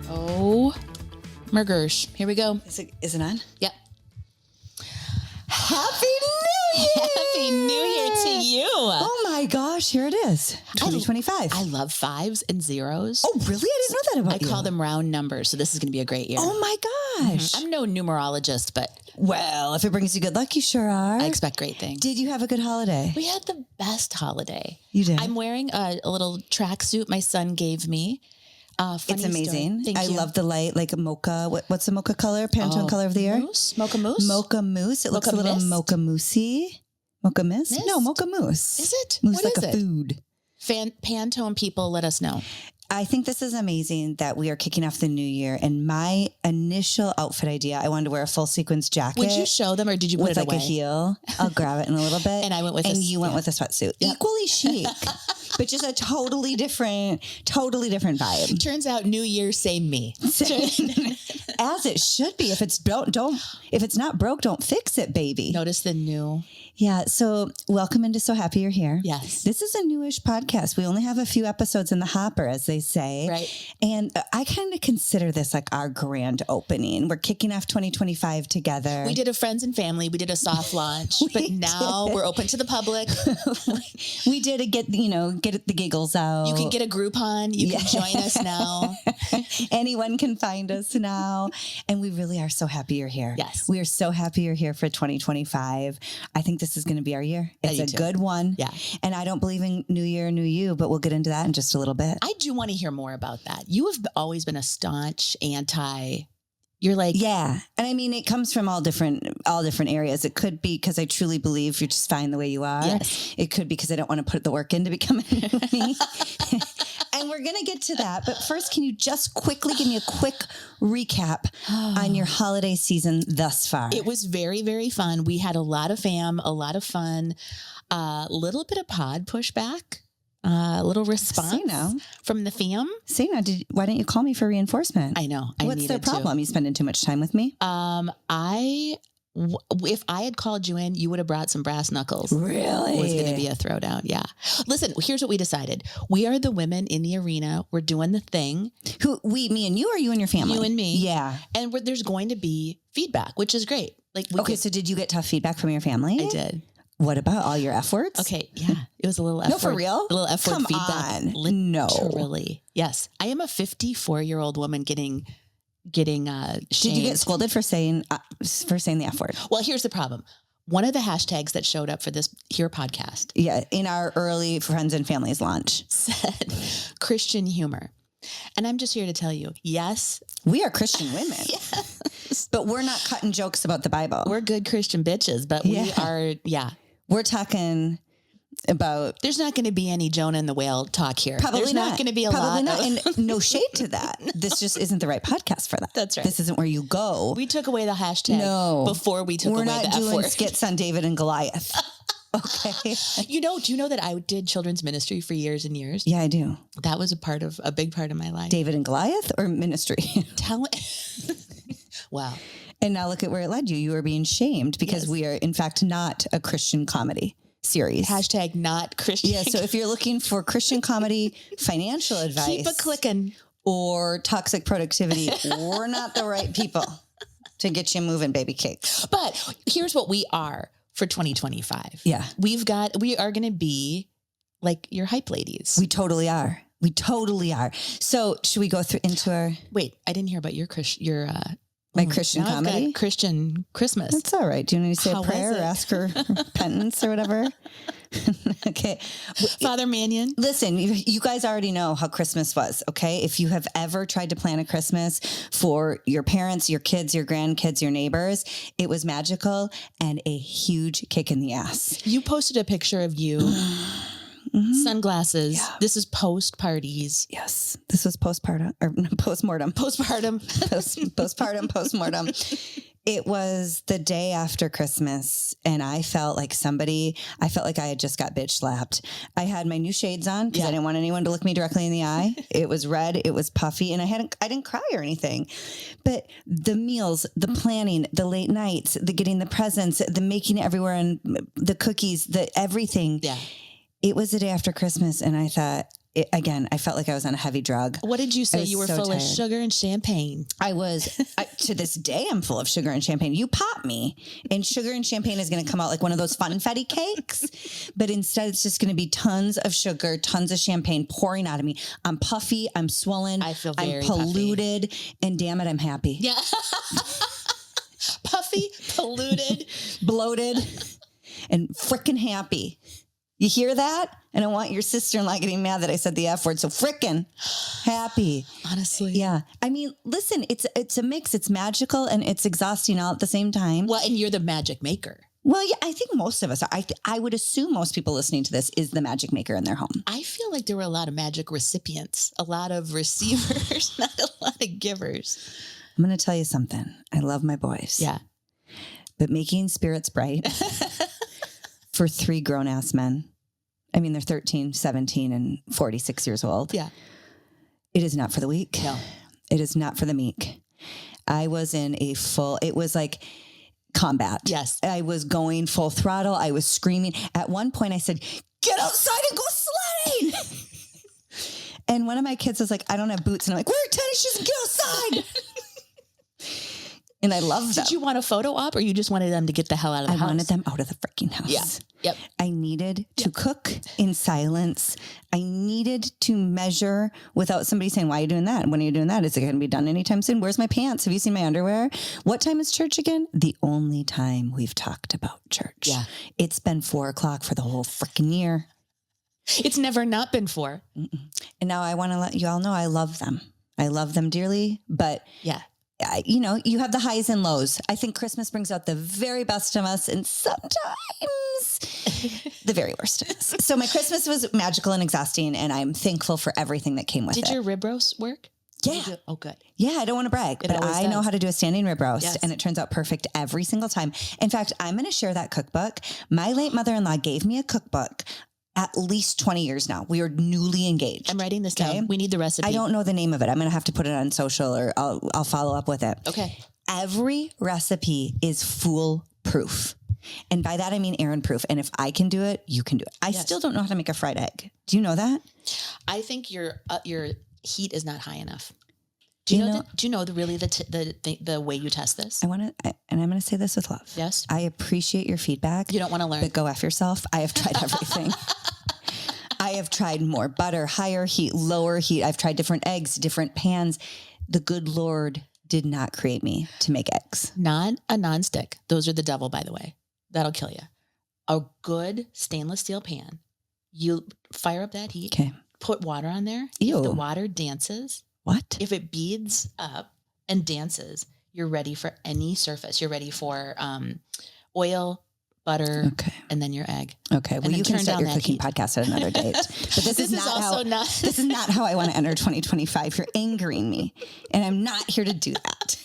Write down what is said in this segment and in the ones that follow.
Oh, Mergersh. Here we go. Is it on? Yep. Happy New Year! Happy New Year to you. Oh my gosh, here it is. 2025. I love fives and zeros. Oh, really? I didn't know that about you. I call them round numbers, so this is going to be a great year. Oh my gosh. I'm no numerologist, but Well, if it brings you good luck, you sure are. I expect great things. Did you have a good holiday? We had the best holiday. You did? I'm wearing a little tracksuit my son gave me. It's amazing. Thank I you. love the light, like a mocha. What's the mocha color? Pantone color of the year? Mousse? Mocha mousse? Mocha mousse. It looks Mocha a little mist? mocha moussey. Mocha mist? Mist? No, mocha mousse. Is it? Mousse What like is a it? food. Pantone people, let us know. I think this is amazing that we are kicking off the new year. And my initial outfit idea, I wanted to wear a full sequence jacket. Would you show them or did you put with it like away? a heel? I'll grab it in a little bit. And I went with and a- you went yeah. with a sweatsuit. Yep. Equally chic, but just a totally different vibe. Turns out New Year, same me. As it should be. If it's if it's not broke, don't fix it, baby. Notice the new. Yeah. So welcome into So Happy You're Here. Yes. This is a newish podcast. We only have a few episodes in the hopper, as they say. Right. And I kind of consider this like our grand opening. We're kicking off 2025 together. We did a friends and family. We did a soft launch, but now we're open to the public. We did get the giggles out. You can get a Groupon. You can join us now. Anyone can find us now. And we really are so happy you're here. Yes. We are so happy you're here for 2025. I think this is going to be our year. It's a good one. Yeah. And I don't believe in New Year, New You, but we'll get into that in just a little bit. I do want to hear more about that. You have always been a staunch anti. You're like, Yeah. And I mean, it comes from all different areas. It could be because I truly believe you're just fine the way you are. Yes. It could be because I don't want to put the work in to become me. And we're going to get to that. But first, can you just quickly give me a quick recap on your holiday season thus far? It was very, very fun. We had a lot of a lot of fun, a little bit of pod pushback, a little response See now. from the fam. See now, why didn't you call me for reinforcement? I know. What's their problem? You spending too much time with me? If I had called you in, you would have brought some brass knuckles. Really? It was going to be a throwdown. Yeah. Listen, here's what we decided. We are the women in the arena. We're doing the thing. Me and you, or you and your family? You and me. Yeah. And there's going to be feedback, which is great. Like, So did you get tough feedback from your family? I did. What about all your F words? Okay. Yeah. It was a little F No, for real? A little F word Come feedback. on. No. Literally. Yes. I am a 54-year-old woman getting shamed. Did you get scolded for saying the F word? Well, here's the problem. One of the hashtags that showed up for this here podcast Yeah, in our early friends and families launch said Christian humor. And I'm just here to tell you, yes, we are Christian women, but we're not cutting jokes about the Bible. we're good Christian bitches, but we are, We're talking about there's not going to be any Jonah and the whale talk here. probably There's not going to be a probably lot not, of, and no shade to that. This just isn't the right podcast for that. That's right. This isn't where you go. we took away the hashtag before we took We're away not the F doing word. skits on David and Goliath. Okay. Do you know that I did children's ministry for years and years? Yeah, I do. That was a big part of my life. David and Goliath or ministry? Wow. And now look at where it led you. You were being shamed because we are, in fact, not a Christian comedy series. Hashtag not Christian. Yeah. So if you're looking for Christian comedy financial advice, Keep a clicking. or toxic productivity, we're not the right people to get you moving, baby cakes. But here's what we are for 2025. Yeah. We are going to be like your hype ladies. We totally are. We totally are. So should we go into our... Wait, I didn't hear about your My Christian now I've got comedy? Christian Christmas. That's all right. Do you need to say How a prayer was or it? ask her penance or whatever? Okay. Father Mannion. Listen, you guys already know how Christmas was, okay? If you have ever tried to plan a Christmas for your parents, your kids, your grandkids, your neighbors, it was magical and a huge kick in the ass. You posted a picture of you, sunglasses. Yeah. This is post parties. Yes. This was postpartum or postmortem. Postpartum. Postpartum, postmortem. It was the day after Christmas, and I felt like I had just got bitch slapped. I had my new shades on because I didn't want anyone to look me directly in the eye. It was red, it was puffy, and I didn't cry or anything. But the meals, the planning, the late nights, the getting the presents, the making it everywhere, and the cookies, the everything. Yeah. It was the day after Christmas, and I thought, I felt like I was on a heavy drug. What did you say? You were so full tired. of sugar and champagne. To this day, I'm full of sugar and champagne. You pop me and sugar and champagne is going to come out like one of those funfetti cakes. But instead, it's just going to be tons of sugar, tons of champagne pouring out of me. I'm puffy. I'm swollen. I feel very I'm polluted. Puffy. And damn it, I'm happy. Yeah. Puffy, polluted, bloated, and freaking happy. You hear that? And I want your sister-in-law getting mad that I said the F word. So frickin' happy. Honestly. Yeah. I mean, listen, it's a mix. It's magical and it's exhausting all at the same time. Well, and you're the magic maker. Well, yeah, I think most of us are. I would assume most people listening to this is the magic maker in their home. I feel like there were a lot of magic recipients, a lot of receivers, not a lot of givers. I'm going to tell you something. I love my boys. Yeah. But making spirits bright for 3 grown-ass men. I mean, they're 13, 17, and 46 years old. Yeah. It is not for the weak. No. It is not for the meek. I was in it was like combat. Yes. I was going full throttle. I was screaming. At one point I said, get outside and go sledding. And one of my kids was like, I don't have boots. And I'm like, wear tennis shoes and get outside. And I love them. Did you want a photo op or you just wanted them to get the hell out of the house? I wanted them out of the freaking house. Yeah. Yep. I needed to cook in silence. I needed to measure without somebody saying, why are you doing that? When are you doing that? Is it going to be done anytime soon? Where's my pants? Have you seen my underwear? What time is church again? The only time we've talked about church. Yeah. It's been 4:00 for the whole freaking year. It's never not been 4. And now I want to let you all know I love them. I love them dearly, but yeah. You have the highs and lows. I think Christmas brings out the very best of us and sometimes the very worst of us. So my Christmas was magical and exhausting, and I'm thankful for everything that came with it. Did your rib roast work? Yeah. Oh, good. Yeah, I don't want to brag, but I know how to do a standing rib roast, and it turns out perfect every single time. In fact, I'm going to share that cookbook. My late mother-in-law gave me a cookbook at least 20 years now. We are newly engaged. I'm writing this down. We need the recipe. I don't know the name of it. I'm going to have to put it on social or I'll follow up with it. Okay. Every recipe is foolproof. And by that, I mean Erin proof. And if I can do it, you can do it. I still don't know how to make a fried egg. Do you know that? I think your heat is not high enough. Do you know the way you test this? And I'm going to say this with love. Yes. I appreciate your feedback. You don't want to learn. But go F yourself. I have tried everything. I have tried more butter, higher heat, lower heat. I've tried different eggs, different pans. The good Lord did not create me to make eggs. Not a nonstick. Those are the devil, by the way. That'll kill you. A good stainless steel pan. You fire up that heat. Okay. Put water on there. Ew. If the water dances. What? If it beads up and dances, you're ready for any surface. You're ready for oil, butter, and then your egg. Okay. Well, you can start your cooking podcast at another date. But this is not how I want to enter 2025. You're angering me, and I'm not here to do that.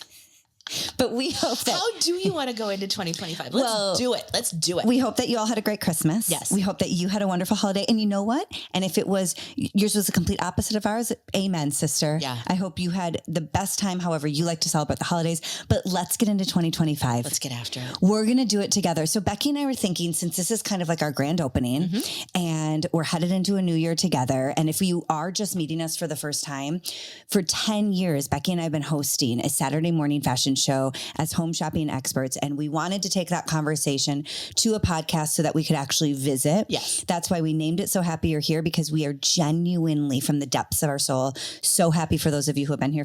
But we hope that... How do you want to go into 2025? Let's do it. Let's do it. We hope that you all had a great Christmas. Yes. We hope that you had a wonderful holiday. And you know what? And if yours was the complete opposite of ours, amen, sister. Yeah. I hope you had the best time, however you like to celebrate the holidays. But let's get into 2025. Let's get after it. We're going to do it together. So Becky and I were thinking, since this is kind of like our grand opening and we're headed into a new year together. And if you are just meeting us for the first time, for 10 years, Becky and I have been hosting a Saturday morning fashion show as home shopping experts. And we wanted to take that conversation to a podcast so that we could actually visit. Yes. That's why we named it So Happy You're Here, because we are genuinely from the depths of our soul so happy for those of you who have been here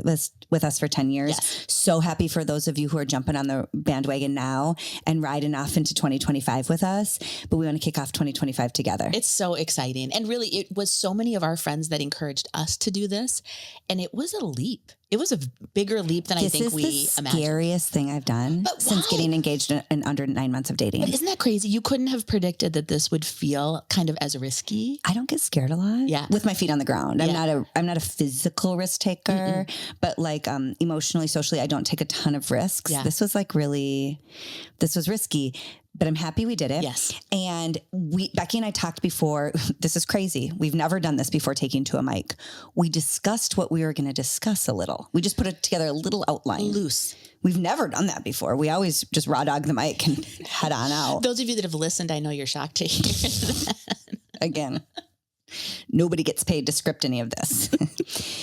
with us for 10 years. Yes. So happy for those of you who are jumping on the bandwagon now and riding off into 2025 with us. But we want to kick off 2025 together. It's so exciting. And really, it was so many of our friends that encouraged us to do this. And it was a leap. It was a bigger leap than I think we imagined. scariest thing I've done since getting engaged in under 9 months of dating. But isn't that crazy? You couldn't have predicted that this would feel kind of as risky. I don't get scared a lot. Yeah. With my feet on the ground. I'm not a physical risk taker, but like emotionally, socially, I don't take a ton of risks. Yeah. This was risky. But I'm happy we did it. Yes. And Becky and I talked before. This is crazy. We've never done this before taking to a mic. We discussed what we were going to discuss a little. We just put it together a little outline. Loose. We've never done that before. We always just raw dog the mic and head on out. Those of you that have listened, I know you're shocked to hear that. Again, nobody gets paid to script any of this.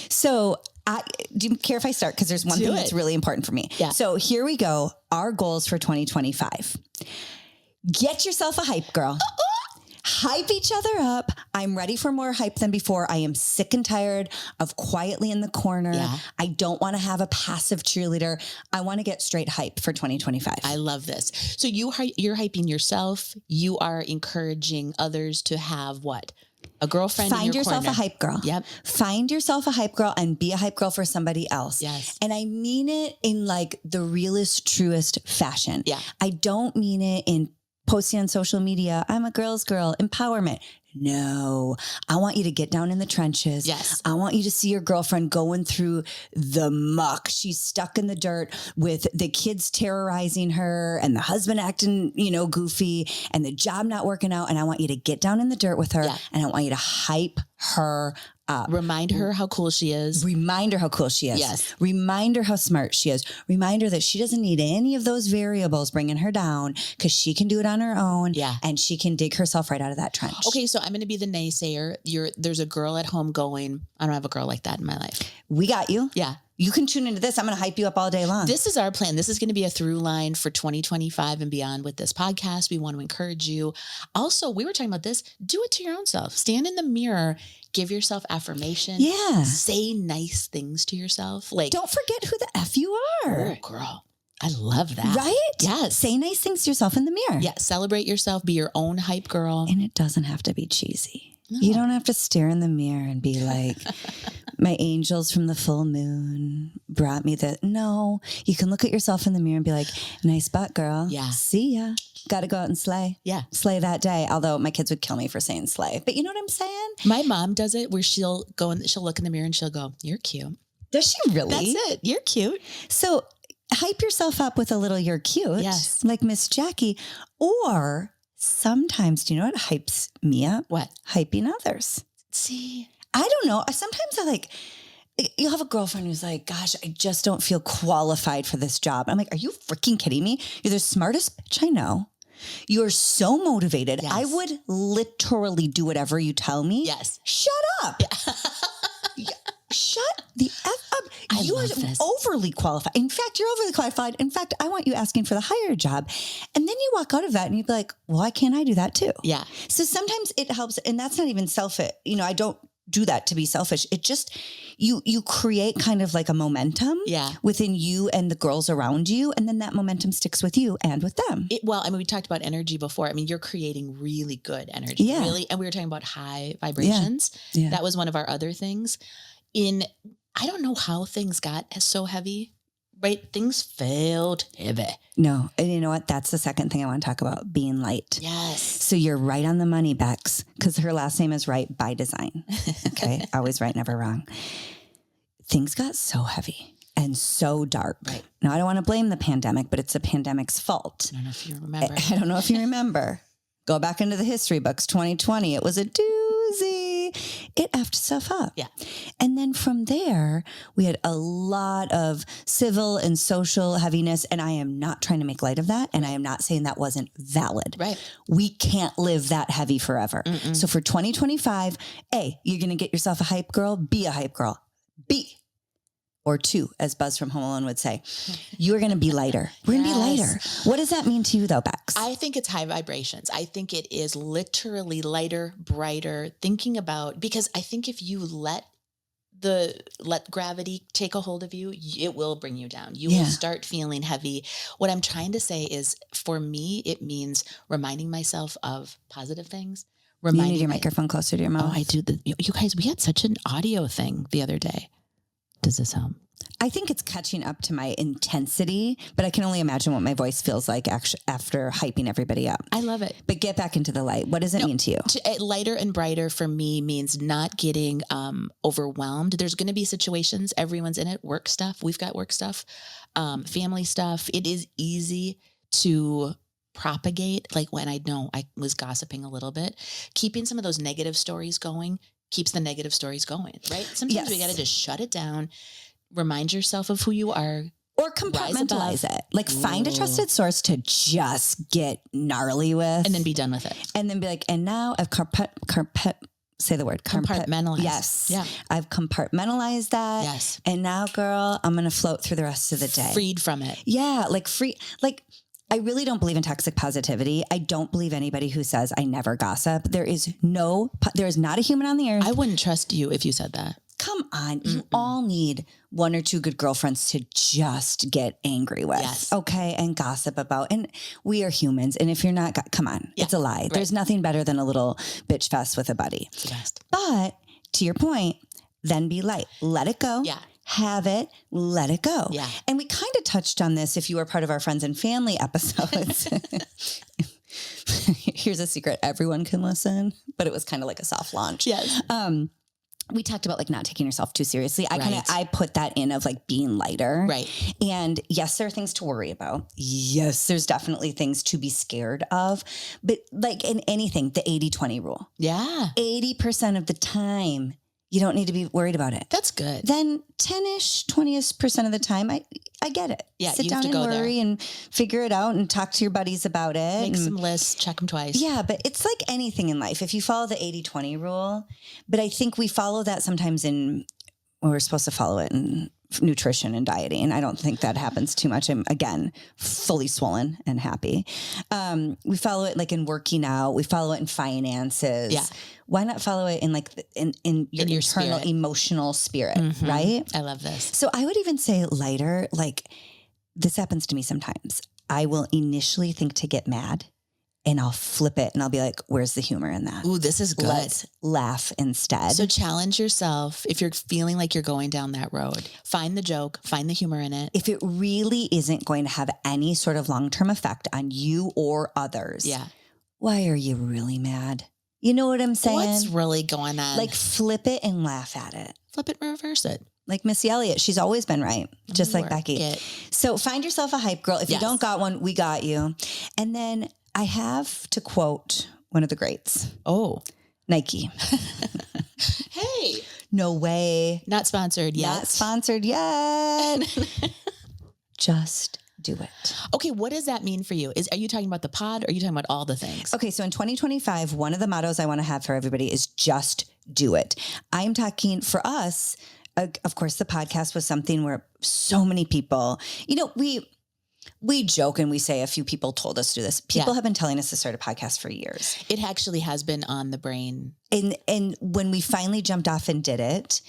So do you care if I start? Because there's one thing that's really important for me. Yeah. So here we go. Our goals for 2025. Get yourself a hype girl. Hype each other up. I'm ready for more hype than before. I am sick and tired of quietly in the corner. Yeah. I don't want to have a passive cheerleader. I want to get straight hype for 2025. I love this. So you're hyping yourself. You are encouraging others to have what? A girlfriend. Find in your yourself corner. a hype girl. Yep. Find yourself a hype girl and be a hype girl for somebody else. Yes. And I mean it in like the realest, truest fashion. Yeah. I don't mean it in posting on social media. I'm a girl's girl. Empowerment. No, I want you to get down in the trenches. Yes. I want you to see your girlfriend going through the muck. She's stuck in the dirt with the kids terrorizing her and the husband acting, goofy and the job not working out. And I want you to get down in the dirt with her and I want you to hype her up. Remind her how cool she is. Remind her how cool she is. Yes. Remind her how smart she is. Remind her that she doesn't need any of those variables bringing her down because she can do it on her own. Yeah. And she can dig herself right out of that trench. Okay, so I'm going to be the naysayer. There's a girl at home going, I don't have a girl like that in my life. We got you. Yeah. You can tune into this. I'm going to hype you up all day long. This is our plan. This is going to be a through line for 2025 and beyond with this podcast. We want to encourage you. Also, we were talking about this. Do it to your own self. Stand in the mirror. Give yourself affirmation. Yeah. Say nice things to yourself. Like, don't forget who the F you are. Oh, girl. I love that. Right? Yes. Say nice things to yourself in the mirror. Yeah. Celebrate yourself. Be your own hype girl. And it doesn't have to be cheesy. No. You don't have to stare in the mirror and be like, my angels from the full moon brought me that. No, you can look at yourself in the mirror and be like, nice butt, girl. Yeah. See ya. Got to go out and slay. Yeah. Slay that day. Although my kids would kill me for saying slay. But you know what I'm saying? My mom does it where she'll go and she'll look in the mirror and she'll go, you're cute. Does she really? That's it. You're cute. So hype yourself up with a little you're cute. Yes. Like Miss Jackie. Or sometimes, do you know what hypes me up? What? Hyping others. See? I don't know. Sometimes I you'll have a girlfriend who's like, gosh, I just don't feel qualified for this job. I'm like, are you freaking kidding me? You're the smartest bitch I know. You're so motivated. Yes. I would literally do whatever you tell me. Yes. Shut up. Shut the F up. You are overly qualified. In fact, you're overly qualified. In fact, I want you asking for the higher job. And then you walk out of that and you'd be like, why can't I do that too? Yeah. So sometimes it helps. And that's not even selfish. I don't do that to be selfish. It just, you create kind of like a momentum within you and the girls around you. And then that momentum sticks with you and with them. We talked about energy before. I mean, you're creating really good energy. Yeah. Really. And we were talking about high vibrations. Yeah. That was one of our other things. I don't know how things got so heavy, right? Things felt heavy. No. And you know what? That's the second thing I want to talk about, being light. Yes. So you're right on the money, Bex, because her last name is right by design. Okay. Always right, never wrong. Things got so heavy and so dark. Right. Now, I don't want to blame the pandemic, but it's the pandemic's fault. I don't know if you remember. I don't know if you remember. Go back into the history books, 2020. It was a doozy. It effed stuff up. Yeah. And then from there, we had a lot of civil and social heaviness. And I am not trying to make light of that. And I am not saying that wasn't valid. Right. We can't live that heavy forever. Mm-mm. So for 2025, A, you're going to get yourself a hype girl. Be a hype girl. B, or two, as Buzz from Home Alone would say, you're going to be lighter. We're going to be lighter. What does that mean to you though, Bex? I think it's high vibrations. I think it is literally lighter, brighter, thinking about, because I think if you let gravity take a hold of you, it will bring you down. You will start feeling heavy. What I'm trying to say is, for me, it means reminding myself of positive things. You need your microphone closer to your mouth. Oh, I do. You guys, we had such an audio thing the other day. Does this help? I think it's catching up to my intensity, but I can only imagine what my voice feels like after hyping everybody up. I love it. But get back into the light. What does it mean to you? Lighter and brighter for me means not getting overwhelmed. There's going to be situations, everyone's in it, work stuff. We've got work stuff, family stuff. It is easy to propagate. Like when I know I was gossiping a little bit, keeping some of those negative stories going keeps the negative stories going, right? Sometimes we got to just shut it down. Remind yourself of who you are. Or compartmentalize it. Like find a trusted source to just get gnarly with. And then be done with it. And then be like, and now I've say the word. Compartmentalize. Yes. Yeah. I've compartmentalized that. Yes. And now, girl, I'm going to float through the rest of the day. Freed from it. Yeah. Like I really don't believe in toxic positivity. I don't believe anybody who says I never gossip. There is not a human on the earth. I wouldn't trust you if you said that. Come on. You all need one or two good girlfriends to just get angry with. Yes. Okay. And gossip about. And we are humans. And if you're not, come on. Yeah, it's a lie. Right. There's nothing better than a little bitch fest with a buddy. It's the best. But to your point, then be light. Let it go. Yeah. Have it, let it go. Yeah. And we kind of touched on this if you were part of our friends and family episodes. Here's a secret. Everyone can listen, but it was kind of like a soft launch. Yes. We talked about like not taking yourself too seriously. I put that in of like being lighter. Right. And yes, there are things to worry about. Yes, there's definitely things to be scared of. But like in anything, the 80-20 rule. Yeah. 80% of the time, you don't need to be worried about it. That's good. Then 10-ish, 20% of the time, I get it. Yeah, Sit you down have to and go worry there. and figure it out and talk to your buddies about it. Make some lists, check them twice. Yeah, but it's like anything in life. If you follow the 80-20 rule, but I think we follow that sometimes we're supposed to follow it in nutrition and dieting. I don't think that happens too much. I'm, again, fully swollen and happy. We follow it like in working out. We follow it in finances. Yeah. Why not follow it in like in your internal spirit. Emotional spirit, right? I love this. So I would even say lighter, like this happens to me sometimes. I will initially think to get mad and I'll flip it and I'll be like, where's the humor in that? Ooh, this is good. Let's laugh instead. So challenge yourself. If you're feeling like you're going down that road, find the joke, find the humor in it. If it really isn't going to have any sort of long-term effect on you or others, why are you really mad? You know what I'm saying? What's really going on? Like flip it and laugh at it. Flip it and reverse it. Like Missy Elliott, she's always been right, just like Becky. It. So find yourself a hype girl. If you don't got one, we got you. And then I have to quote one of the greats. Oh, Nike. Hey. No way. Not sponsored yet. Not sponsored yet. Just do it. Okay, what does that mean for you? Are you talking about the pod or are you talking about all the things? Okay, so in 2025, one of the mottos I want to have for everybody is just do it. I'm talking for us, of course, the podcast was something where so many people, we joke and we say a few people told us to do this. People have been telling us to start a podcast for years. It actually has been on the brain. And when we finally jumped off and did it,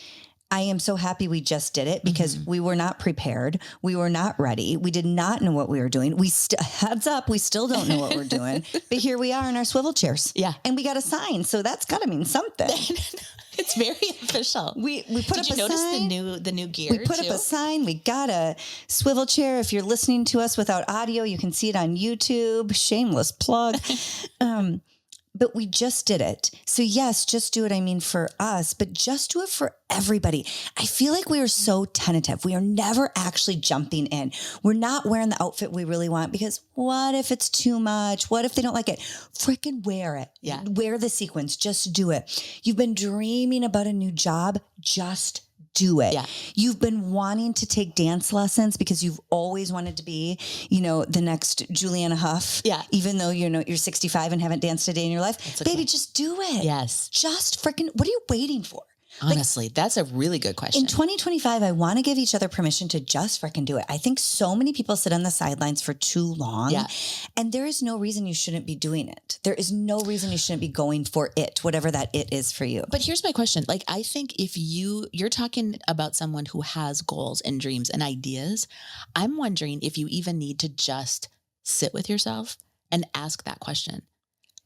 I am so happy we just did it because we were not prepared. We were not ready. We did not know what we were doing. Heads up, we still don't know what we're doing. But here we are in our swivel chairs. Yeah. And we got a sign. So that's got to mean something. It's very official. We put up a sign. Did you notice the new gear? We put up a sign. We got a swivel chair. If you're listening to us without audio, you can see it on YouTube. Shameless plug. But we just did it. So yes, just do it. I mean, for us, but just do it for everybody. I feel like we are so tentative. We are never actually jumping in. We're not wearing the outfit we really want because what if it's too much? What if they don't like it? Freaking wear it. Yeah. Wear the sequins. Just do it. You've been dreaming about a new job. Just do it. Yeah. You've been wanting to take dance lessons because you've always wanted to be, the next Juliana Huff. Yeah. Even though you're 65 and haven't danced a day in your life. Okay. Baby, just do it. Yes. Just freaking, what are you waiting for? Honestly, that's a really good question. In 2025, I want to give each other permission to just freaking do it. I think so many people sit on the sidelines for too long. Yeah. And there is no reason you shouldn't be doing it. There is no reason you shouldn't be going for it, whatever that it is for you. But here's my question. Like, I think if you're talking about someone who has goals and dreams and ideas, I'm wondering if you even need to just sit with yourself and ask that question.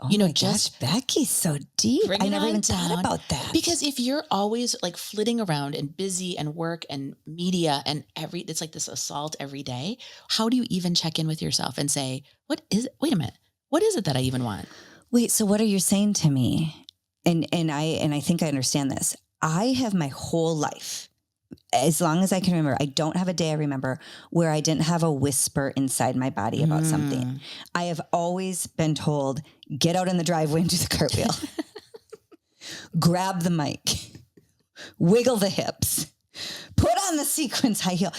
Oh you know, my just gosh, Becky's so deep. bring I it never on even thought down. about that. Because if you're always like flitting around and busy and work and media and it's like this assault every day, how do you even check in with yourself and say, wait a minute, what is it that I even want? Wait, so what are you saying to me? And I think I understand this. I have my whole life, as long as I can remember, I don't have a day I remember where I didn't have a whisper inside my body about something. I have always been told, get out in the driveway and do the cartwheel. Grab the mic. Wiggle the hips. Put on the sequins high heel.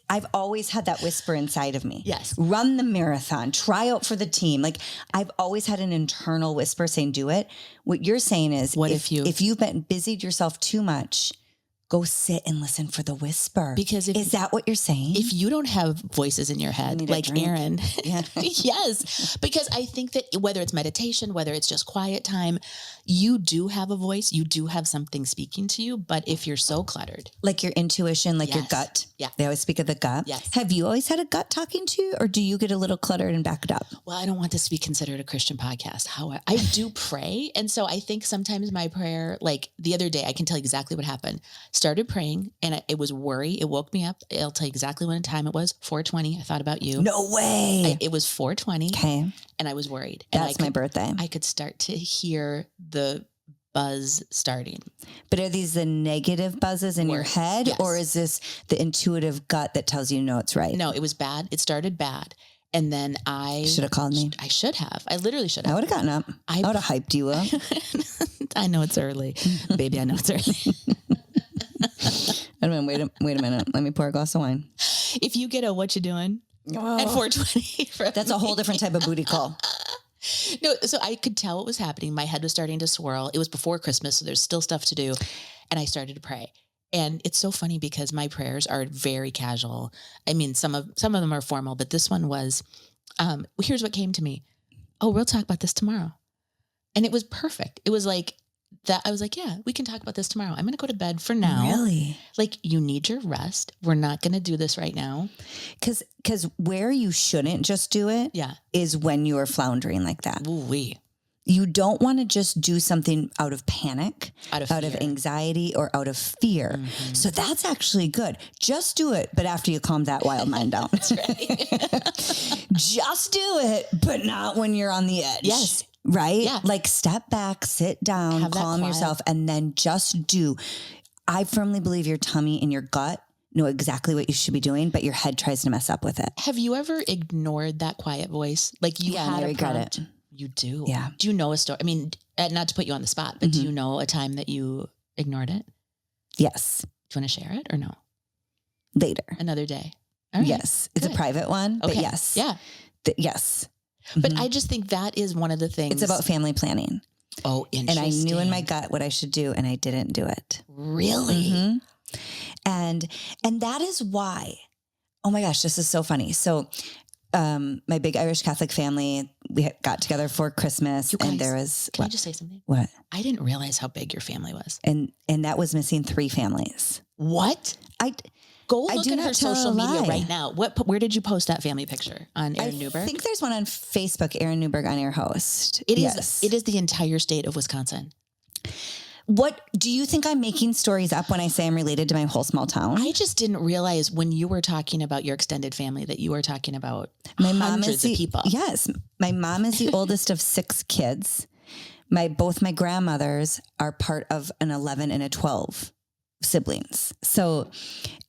I've always had that whisper inside of me. Yes. Run the marathon, try out for the team. Like I've always had an internal whisper saying, do it. What you're saying is if you've been busied yourself too much, go sit and listen for the whisper. Because is that what you're saying? If you don't have voices in your head, like Erin, yeah. yes, because I think that whether it's meditation, whether it's just quiet time, you do have a voice, you do have something speaking to you. But if you're so cluttered, like your intuition, like your gut, they always speak of the gut. Yes. Have you always had a gut talking to you, or do you get a little cluttered and back it up? Well, I don't want this to be considered a Christian podcast. However, I do pray. And so I think sometimes my prayer, like the other day, I can tell you exactly what happened. Started praying and it was worry. It woke me up. I'll tell you exactly what time it was. 4:20. I thought about you. No way. It was 4:20. Okay. And I was worried. That's my birthday. I could start to hear the buzz starting. But are these the negative buzzes in your head? Yes. Or is this the intuitive gut that tells you, no, it's right? No, it was bad. It started bad. And then I should have called me. I should have. I literally should have. I would have gotten up. I would have hyped you up. I know it's early. Baby, I know it's early. I don't know. Wait a minute. Let me pour a glass of wine. If you get a what you doing at 4:20, that's a whole different type of booty call. No, so I could tell what was happening. My head was starting to swirl. It was before Christmas, so there's still stuff to do. And I started to pray. And it's so funny because my prayers are very casual. I mean, some of them are formal, but this one was, here's what came to me. Oh, we'll talk about this tomorrow. And it was perfect. It was like that. I was like, yeah, we can talk about this tomorrow. I'm going to go to bed for now. Really? Like, you need your rest. We're not going to do this right now. Because where you shouldn't just do it is when you are floundering like that. Ooh-wee. You don't want to just do something out of panic, out of anxiety, or out of fear. Mm-hmm. So that's actually good. Just do it, but after you calm that wild mind down. That's right. Just do it, but not when you're on the edge. Yes. Right? Yeah. Like step back, sit down, calm yourself, and then just do. I firmly believe your tummy and your gut know exactly what you should be doing, but your head tries to mess up with it. Have you ever ignored that quiet voice? Like you had I regret it. You do. Yeah. Do you know a story? I mean, not to put you on the spot, but do you know a time that you ignored it? Yes. Do you want to share it or no? Later. Another day. All right. Yes. It's a private one, but yes. Yeah. Yes. But I just think that is one of the things. It's about family planning. Oh, interesting. And I knew in my gut what I should do, and I didn't do it. Really? Mm-hmm. And that is why, oh my gosh, this is so funny. So my big Irish Catholic family, we got together for Christmas, you guys, and there was... Can I just say something? What? I didn't realize how big your family was. And that was missing 3 families. What? Go look at her social media right now. Where did you post that family picture? On Erin Newberg? I think there's one on Facebook, Erin Newberg on Air Host. It is the entire state of Wisconsin. What do you think I'm making stories up when I say I'm related to my whole small town? I just didn't realize when you were talking about your extended family that you were talking about my mom hundreds of people. Yes. My mom is the oldest of 6 kids. Both my grandmothers are part of an 11 and a 12 siblings. So,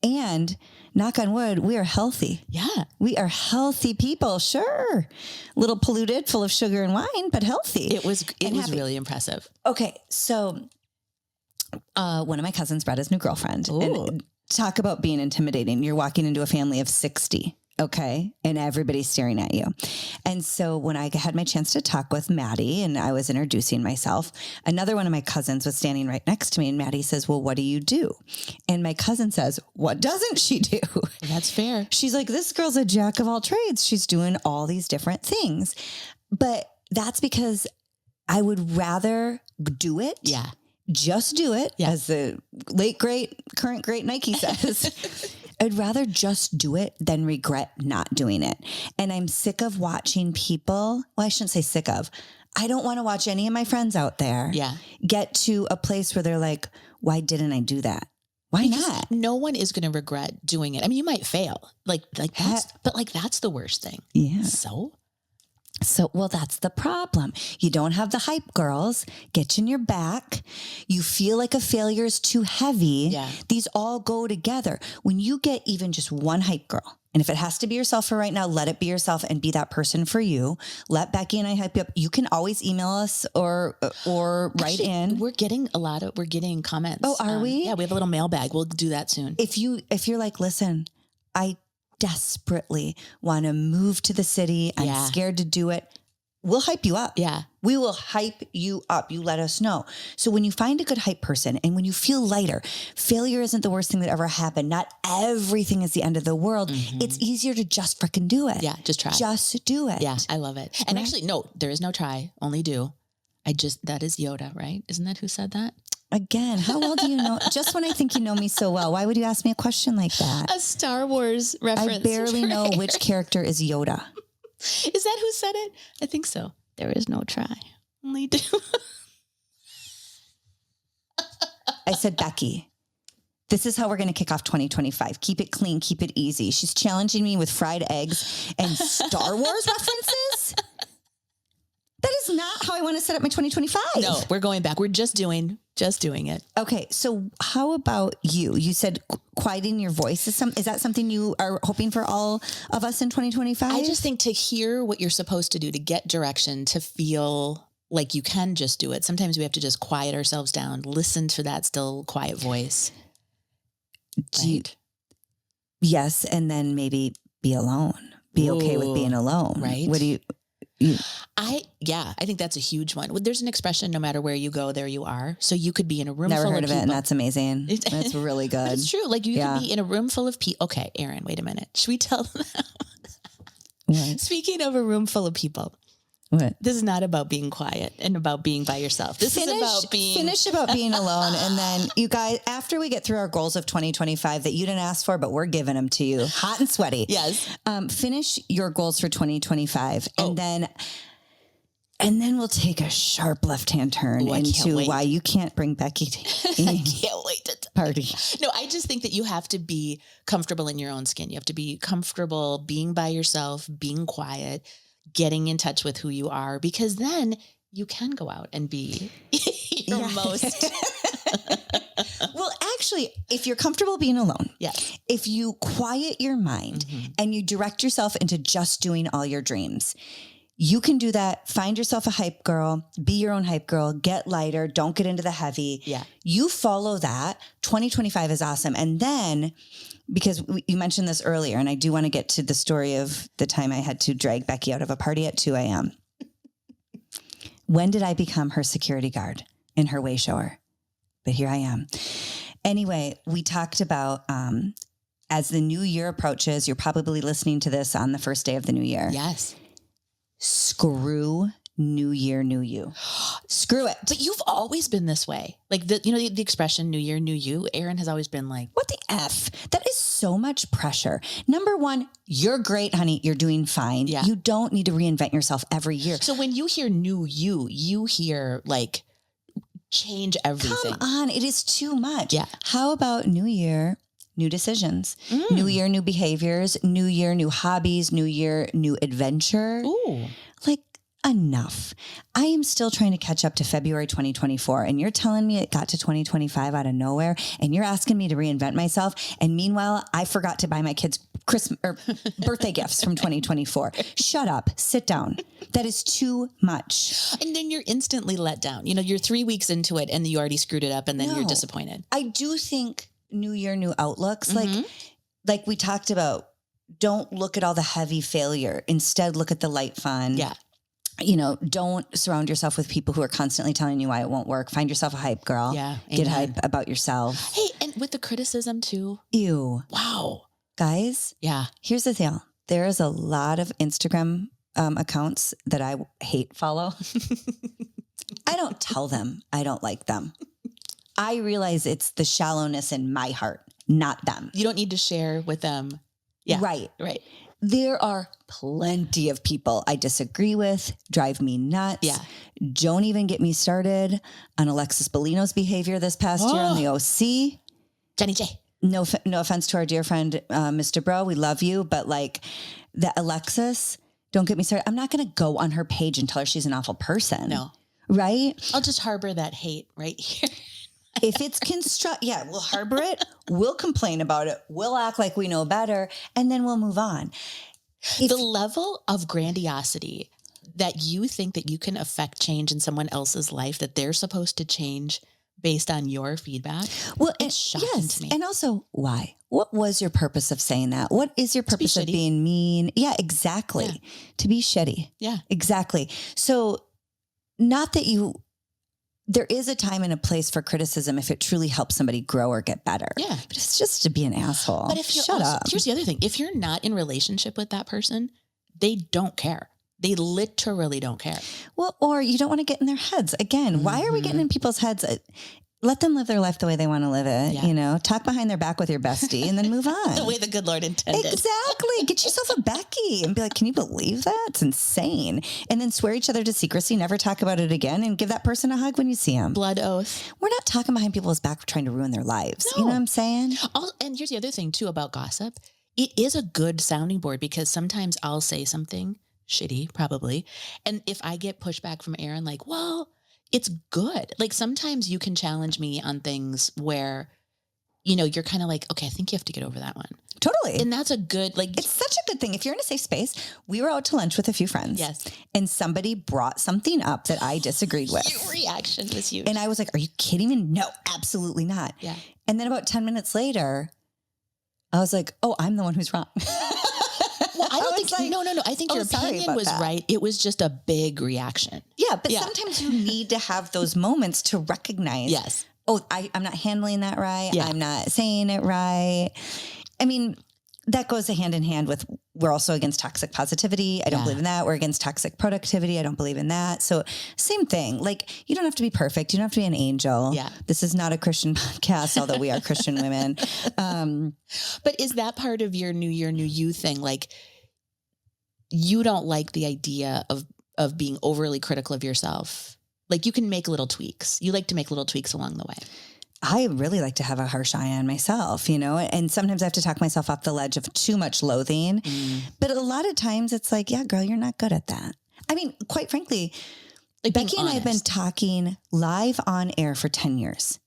and knock on wood, we are healthy. Yeah. We are healthy people. Sure. A little polluted, full of sugar and wine, but healthy. It was really impressive. Okay. So, one of my cousins brought his new girlfriend. Ooh. And talk about being intimidating. You're walking into a family of 60. Okay. And everybody's staring at you. And so when I had my chance to talk with Maddie and I was introducing myself, another one of my cousins was standing right next to me. And Maddie says, well, what do you do? And my cousin says, what doesn't she do? That's fair. She's like, this girl's a jack of all trades. She's doing all these different things. But that's because I would rather do it. Yeah. Just do it. Yeah. As the current great Nike says. I'd rather just do it than regret not doing it. And I'm sick of watching people. Well, I shouldn't say sick of. I don't want to watch any of my friends out there get to a place where they're like, why didn't I do that? Why because not? no one is going to regret doing it. I mean, you might fail, that's the worst thing. Yeah. So, well, that's the problem. You don't have the hype girls get you in your back. You feel like a failure is too heavy. Yeah. These all go together. When you get even just one hype girl, and if it has to be yourself for right now, let it be yourself and be that person for you. Let Becky and I hype you up. You can always email us or write in. We're getting comments. Oh, are we? Yeah, we have a little mailbag. We'll do that soon. If you're like, listen, I desperately want to move to the city. I'm scared to do it. We'll hype you up. Yeah. We will hype you up. You let us know. So when you find a good hype person and when you feel lighter, failure isn't the worst thing that ever happened. Not everything is the end of the world. It's easier to just freaking do it. Yeah. Just try. Just do it. Yeah. I love it. And actually, no, there is no try, only do. That is Yoda, right? Isn't that who said that? Again, how well do you know? Just when I think you know me so well, why would you ask me a question like that? A Star Wars reference. I barely know which character is Yoda. Is that who said it? I think so. There is no try, only do. I said, Becky, this is how we're going to kick off 2025. Keep it clean. Keep it easy. She's challenging me with fried eggs and Star Wars references. That is not how I want to set up my 2025. No, we're going back. We're just doing it. Okay. So how about you? You said quieting your voice is that something you are hoping for all of us in 2025? I just think to hear what you're supposed to do, to get direction, to feel like you can just do it. Sometimes we have to just quiet ourselves down, listen to that still quiet voice. Right? Yes. And then maybe be alone. Be okay with being alone. Right. What do you I think that's a huge one. There's an expression, no matter where you go, there you are. So you could be in a room Never full heard of of it, people. and that's amazing. That's really good. It's true. Like you could be in a room full of people. Okay, Erin, wait a minute. Should we tell them? What? Speaking of a room full of people, what? This is not about being quiet and about being by yourself. This is about being about being alone. And then you guys, after we get through our goals of 2025 that you didn't ask for, but we're giving them to you hot and sweaty. Yes. Finish your goals for 2025 and then we'll take a sharp left-hand turn into why you can't bring Becky to I can't wait to party. No, I just think that you have to be comfortable in your own skin. You have to be comfortable being by yourself, being quiet, getting in touch with who you are, because then you can go out and be your most. Well, actually, if you're comfortable being alone, if you quiet your mind and you direct yourself into just doing all your dreams, you can do that. Find yourself a hype girl, be your own hype girl, get lighter, don't get into the heavy. Yeah. You follow that. 2025 is awesome. And then, because you mentioned this earlier, and I do want to get to the story of the time I had to drag Becky out of a party at 2 a.m. When did I become her security guard in her way shower? But here I am. Anyway, we talked about, as the new year approaches, you're probably listening to this on the first day of the new year. Yes. Screw new year, new you. Screw it. But you've always been this way. Like the expression new year, new you. Erin has always been like, what the F? That is so much pressure. Number one, you're great, honey. You're doing fine. Yeah. You don't need to reinvent yourself every year. So when you hear new you hear like change everything. Come on. It is too much. Yeah. How about new year, new decisions, new year, new behaviors, new year, new hobbies, new year, new adventure. Ooh. Like enough. I am still trying to catch up to February 2024. And you're telling me it got to 2025 out of nowhere. And you're asking me to reinvent myself. And meanwhile, I forgot to buy my kids Christmas or birthday gifts from 2024. Shut up. Sit down. That is too much. And then you're instantly let down. You're 3 weeks into it and you already screwed it up and then you're disappointed. I do think new year, new outlooks. Like we talked about, don't look at all the heavy failure. Instead, look at the light fun. Yeah. Don't surround yourself with people who are constantly telling you why it won't work. Find yourself a hype girl. Yeah. Get hype about yourself. Hey, and with the criticism too. Ew. Wow. Guys. Yeah. Here's the deal. There is a lot of Instagram accounts that I hate follow. I don't tell them I don't like them. I realize it's the shallowness in my heart, not them. You don't need to share with them. Yeah. Right. There are plenty of people I disagree with, drive me nuts. Yeah. Don't even get me started on Alexis Bellino's behavior this past year on the OC. Jenny J. No offense to our dear friend, Mr. Bro. We love you. But like that Alexis, don't get me started. I'm not going to go on her page and tell her she's an awful person. No. Right? I'll just harbor that hate right here. If it's we'll harbor it. We'll complain about it. We'll act like we know better. And then we'll move on. The level of grandiosity that you think that you can affect change in someone else's life, that they're supposed to change based on your feedback. Well, it's shocking to me. And also, why? What was your purpose of saying that? What is your purpose of being mean? Yeah, exactly. Yeah. To be shitty. Yeah, exactly. So not that there is a time and a place for criticism if it truly helps somebody grow or get better. Yeah. But it's just to be an asshole. But if you're Shut up. Here's the other thing. If you're not in relationship with that person, they don't care. They literally don't care. Well, or you don't want to get in their heads. Again, why are we getting in people's heads? Let them live their life the way they want to live it. Yeah. Talk behind their back with your bestie and then move on. The way the good Lord intended. Exactly. Get yourself a Becky and be like, can you believe that? It's insane. And then swear each other to secrecy, never talk about it again, and give that person a hug when you see him. Blood oath. We're not talking behind people's back trying to ruin their lives. No. You know what I'm saying? And here's the other thing too about gossip. It is a good sounding board because sometimes I'll say something shitty, probably. And if I get pushback from Erin, like, well, it's good. Like sometimes you can challenge me on things where, you're kind of like, okay, I think you have to get over that one. Totally. And that's a good, it's such a good thing. If you're in a safe space, we were out to lunch with a few friends. Yes. And somebody brought something up that I disagreed with. Your reaction was huge. And I was like, are you kidding me? No, absolutely not. Yeah. And then about 10 minutes later, I was like, oh, I'm the one who's wrong. Well, I don't think, no. I think your opinion was right. It was just a big reaction. Yeah. But sometimes you need to have those moments to recognize. Yes. Oh, I'm not handling that right. Yeah. I'm not saying it right. I mean, that goes hand in hand with, we're also against toxic positivity. I don't believe in that. We're against toxic productivity. I don't believe in that. So same thing. Like, you don't have to be perfect. You don't have to be an angel. Yeah. This is not a Christian podcast, although we are Christian women. But is that part of your new year, new you thing? Like, you don't like the idea of being overly critical of yourself. Like, you can make little tweaks. You like to make little tweaks along the way. I really like to have a harsh eye on myself, and sometimes I have to talk myself off the ledge of too much loathing. But a lot of times it's like, yeah, girl, you're not good at that. I mean, quite frankly, like Becky and I have been talking live on air for 10 years.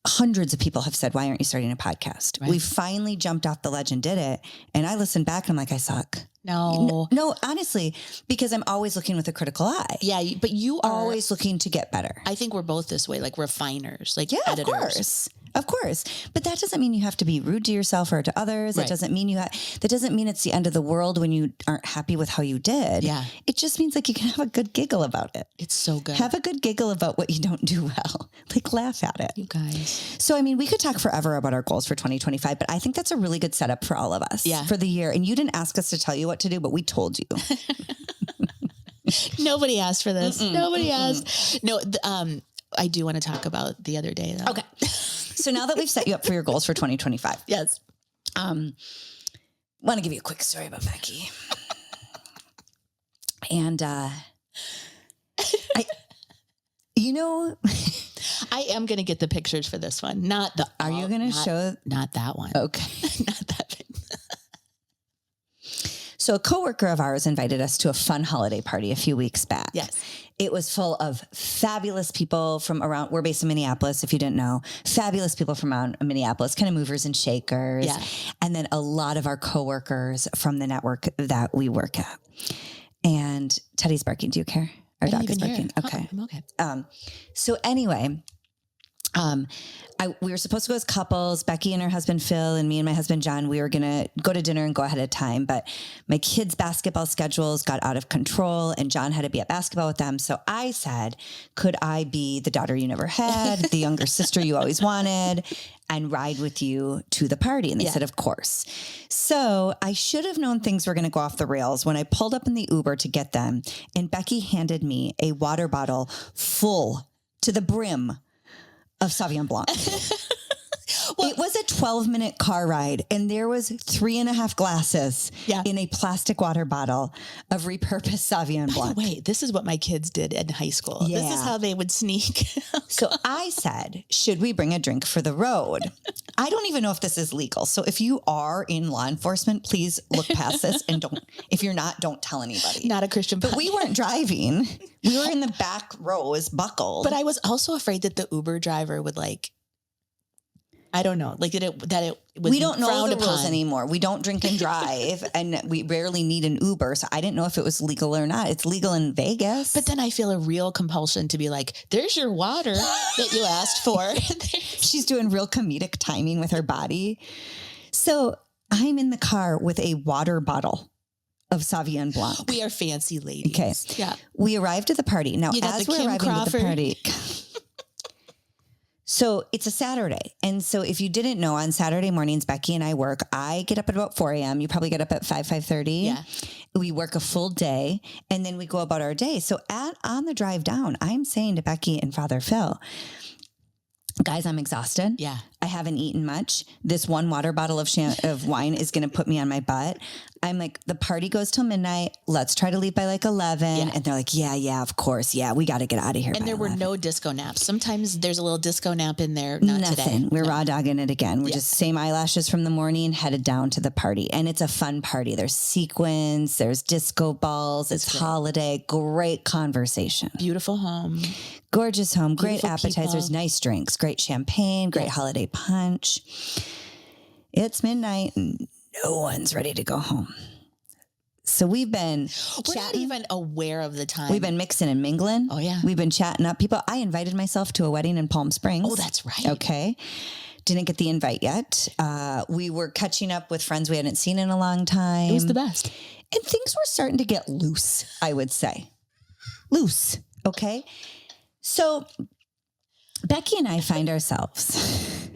Hundreds of people have said, why aren't you starting a podcast? Right. We finally jumped off the ledge and did it. And I listened back and I'm like, I suck. No, honestly, because I'm always looking with a critical eye. Yeah, but you are always looking to get better. I think we're both this way, like refiners, like editors. Of course. But that doesn't mean you have to be rude to yourself or to others. Right. That doesn't mean it's the end of the world when you aren't happy with how you did. Yeah. It just means like you can have a good giggle about it. It's so good. Have a good giggle about what you don't do well. Like, laugh at it. You guys. So, I mean, we could talk forever about our goals for 2025, but I think that's a really good setup for all of us for the year. And you didn't ask us to tell you what to do, but we told you. Nobody asked for this. Nobody asked. No, I do want to talk about the other day though. Okay. So now that we've set you up for your goals for 2025. Yes. Want to give you a quick story about Becky. And I am going to get the pictures for this one. Are you going to show? Not that one. Okay. Not that big. So a coworker of ours invited us to a fun holiday party a few weeks back. Yes. It was full of fabulous people from around, we're based in Minneapolis, if you didn't know, fabulous people from around Minneapolis, kind of movers and shakers. Yeah. And then a lot of our coworkers from the network that we work at. And Teddy's barking. Do you care? Our dog is barking. Okay. I'm okay. So anyway, we were supposed to go as couples, Becky and her husband, Phil, and me and my husband, John. We were going to go to dinner and go ahead of time, but my kids' basketball schedules got out of control and John had to be at basketball with them. So I said, could I be the daughter you never had, the younger sister you always wanted, and ride with you to the party? And they said, of course. So I should have known things were going to go off the rails when I pulled up in the Uber to get them. And Becky handed me a water bottle full to the brim of Sauvignon Blanc. Well, It was a 12-minute car ride, and there was 3.5 glasses in a plastic water bottle of repurposed Sauvignon Blanc. Wait, this is what my kids did in high school. Yeah. This is how they would sneak. So I said, should we bring a drink for the road? I don't even know if this is legal. So if you are in law enforcement, please look past this and if you're not, don't tell anybody. Not a Christian But we weren't driving. We were in the back rows buckled. But I was also afraid that the Uber driver would I don't know, that it was we don't know frowned the rules upon. anymore. We don't drink and drive, and we rarely need an Uber. So I didn't know if it was legal or not. It's legal in Vegas. But then I feel a real compulsion to be like, there's your water that you asked for. She's doing real comedic timing with her body. So I'm in the car with a water bottle of Sauvignon Blanc. We are fancy ladies. Okay. Yeah. We arrived at the party. Now, You got as the we're Kim arriving at the Crawford. party... So it's a Saturday. And so if you didn't know, on Saturday mornings, Becky and I work. I get up at about 4 a.m. You probably get up at 5:30. Yeah. We work a full day, and then we go about our day. So on the drive down, I'm saying to Becky and Father Phil, guys, I'm exhausted. Yeah. I haven't eaten much. This one water bottle of wine is going to put me on my butt. I'm like, the party goes till midnight. Let's try to leave by 11. Yeah. And they're like, yeah, of course. Yeah, we got to get out of here. And by there were 11. no disco naps. Sometimes there's a little disco nap in there. Not Nothing. today. We're raw dogging it again. We're just same eyelashes from the morning, headed down to the party. And it's a fun party. There's sequins, there's disco balls. It's holiday. Great conversation. Beautiful home. Gorgeous home. Great Beautiful appetizers, people. nice drinks, great champagne, great holiday punch. It's midnight and no one's ready to go home. So we've been We're not chatting. even aware of the time. We've been mixing and mingling. Oh, yeah. We've been chatting up people. I invited myself to a wedding in Palm Springs. Oh, that's right. Okay. Didn't get the invite yet. We were catching up with friends we hadn't seen in a long time. It was the best. And things were starting to get loose, I would say. Loose. Okay. So Becky and I find ourselves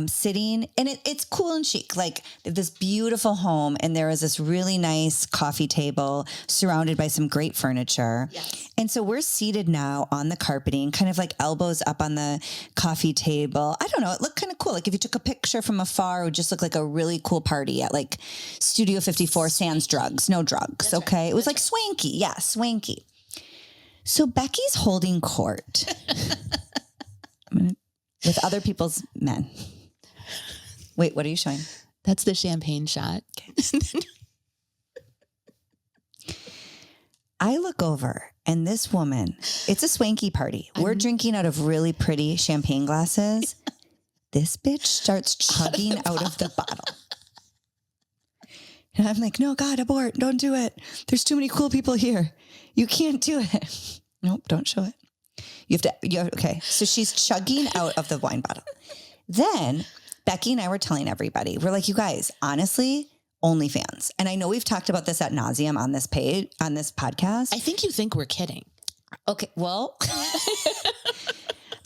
sitting, and it's cool and chic, like this beautiful home. And there is this really nice coffee table surrounded by some great furniture. Yes. And so we're seated now on the carpeting, kind of like elbows up on the coffee table. I don't know. It looked kind of cool. Like if you took a picture from afar, it would just look like a really cool party at like Studio 54 sans drugs, no drugs. That's okay. right. It was like swanky. Yeah. Swanky. So Becky's holding court with other people's men. Wait, what are you showing? That's the champagne shot. I look over and this woman, it's a swanky party. We're drinking out of really pretty champagne glasses. This bitch starts chugging out of the bottle. And I'm like, no, God, abort. Don't do it. There's too many cool people here. You can't do it. Nope, don't show it. Okay. So she's chugging out of the wine bottle. Then Becky and I were telling everybody, we're like, you guys, honestly, OnlyFans. And I know we've talked about this ad nauseum on this page, on this podcast. I think you think we're kidding. Okay, well,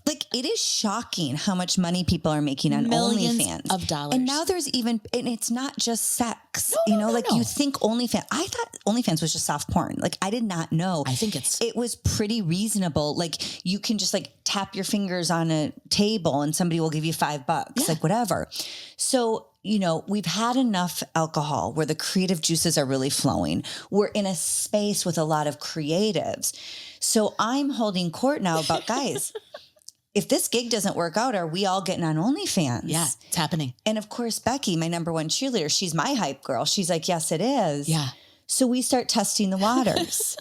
like it is shocking how much money people are making on Millions OnlyFans of dollars. And now there's even, and it's not just sex. No, You think OnlyFans. I thought OnlyFans was just soft porn. Like I did not know. I think it was pretty reasonable. Like you can just like tap your fingers on a table and somebody will give you $5, like whatever. So, we've had enough alcohol where the creative juices are really flowing. We're in a space with a lot of creatives. So I'm holding court now about guys. If this gig doesn't work out, are we all getting on OnlyFans? Yeah, it's happening. And of course, Becky, my number one cheerleader, she's my hype girl. She's like, yes, it is. Yeah. So we start testing the waters.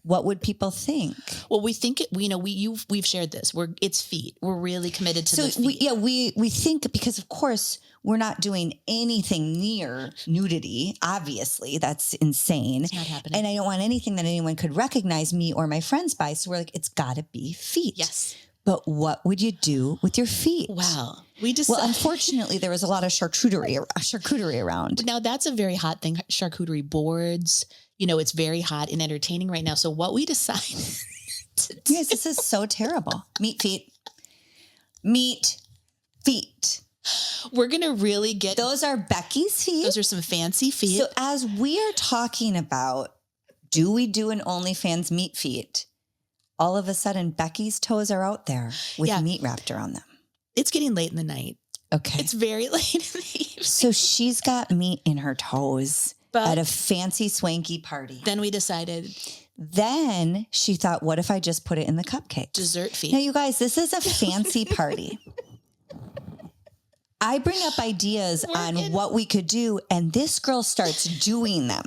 What would people think? Well, we think it. We've shared this. It's feet. We're really committed to the feet. We think because of course we're not doing anything near nudity. Obviously, that's insane. It's not happening. And I don't want anything that anyone could recognize me or my friends by. So we're like, it's got to be feet. Yes. But what would you do with your feet? Wow. Well, unfortunately, there was a lot of charcuterie around. Now that's a very hot thing. Charcuterie boards. It's very hot and entertaining right now. So what we decided to do. Yes, this is so terrible. Meat feet. We're going to really get. Those are Becky's feet. Those are some fancy feet. So as we are talking about, do we do an OnlyFans meat feet? all of a sudden Becky's toes are out there with Yeah. meat wrapped around them. It's getting late in the night. Okay. It's very late in the evening. So she's got meat in her toes But at a fancy swanky party. then we decided Then she thought, what if I just put it in the cupcake? dessert Now, fee. you guys, this is a fancy party. I bring up ideas on what we could do, and this girl starts doing them.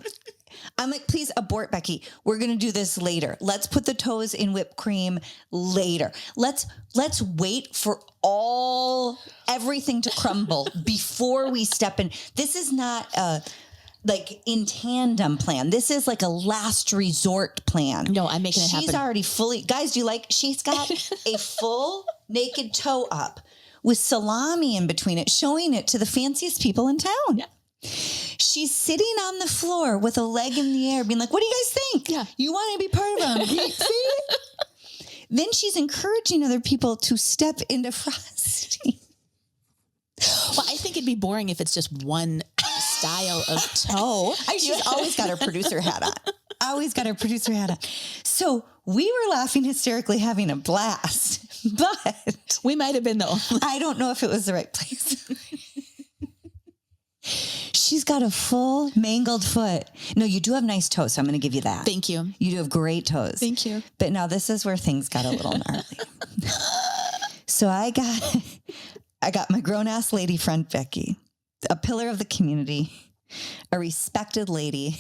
I'm like, please abort, Becky. We're going to do this later. Let's put the toes in whipped cream later. Let's wait for everything to crumble before we step in. This is not a like in tandem plan. This is like a last resort plan. No, I'm making it happen. She's already fully, guys, do you like, she's got a full naked toe up with salami in between it, showing it to the fanciest people in town. Yeah. She's sitting on the floor with a leg in the air being like, what do you guys think? Yeah. You want to be part of our meat feed? Then she's encouraging other people to step into frosting. Well, I think it'd be boring if it's just one style of toe. She's always got her producer hat on. Always got her producer hat on. So we were laughing hysterically, having a blast, but We might have been the only. I don't know if it was the right place. She's got a full mangled foot. No, you do have nice toes, so I'm going to give you that. Thank you. You do have great toes. Thank you. But now this is where things got a little gnarly. So I got my grown-ass lady friend, Becky, a pillar of the community, a respected lady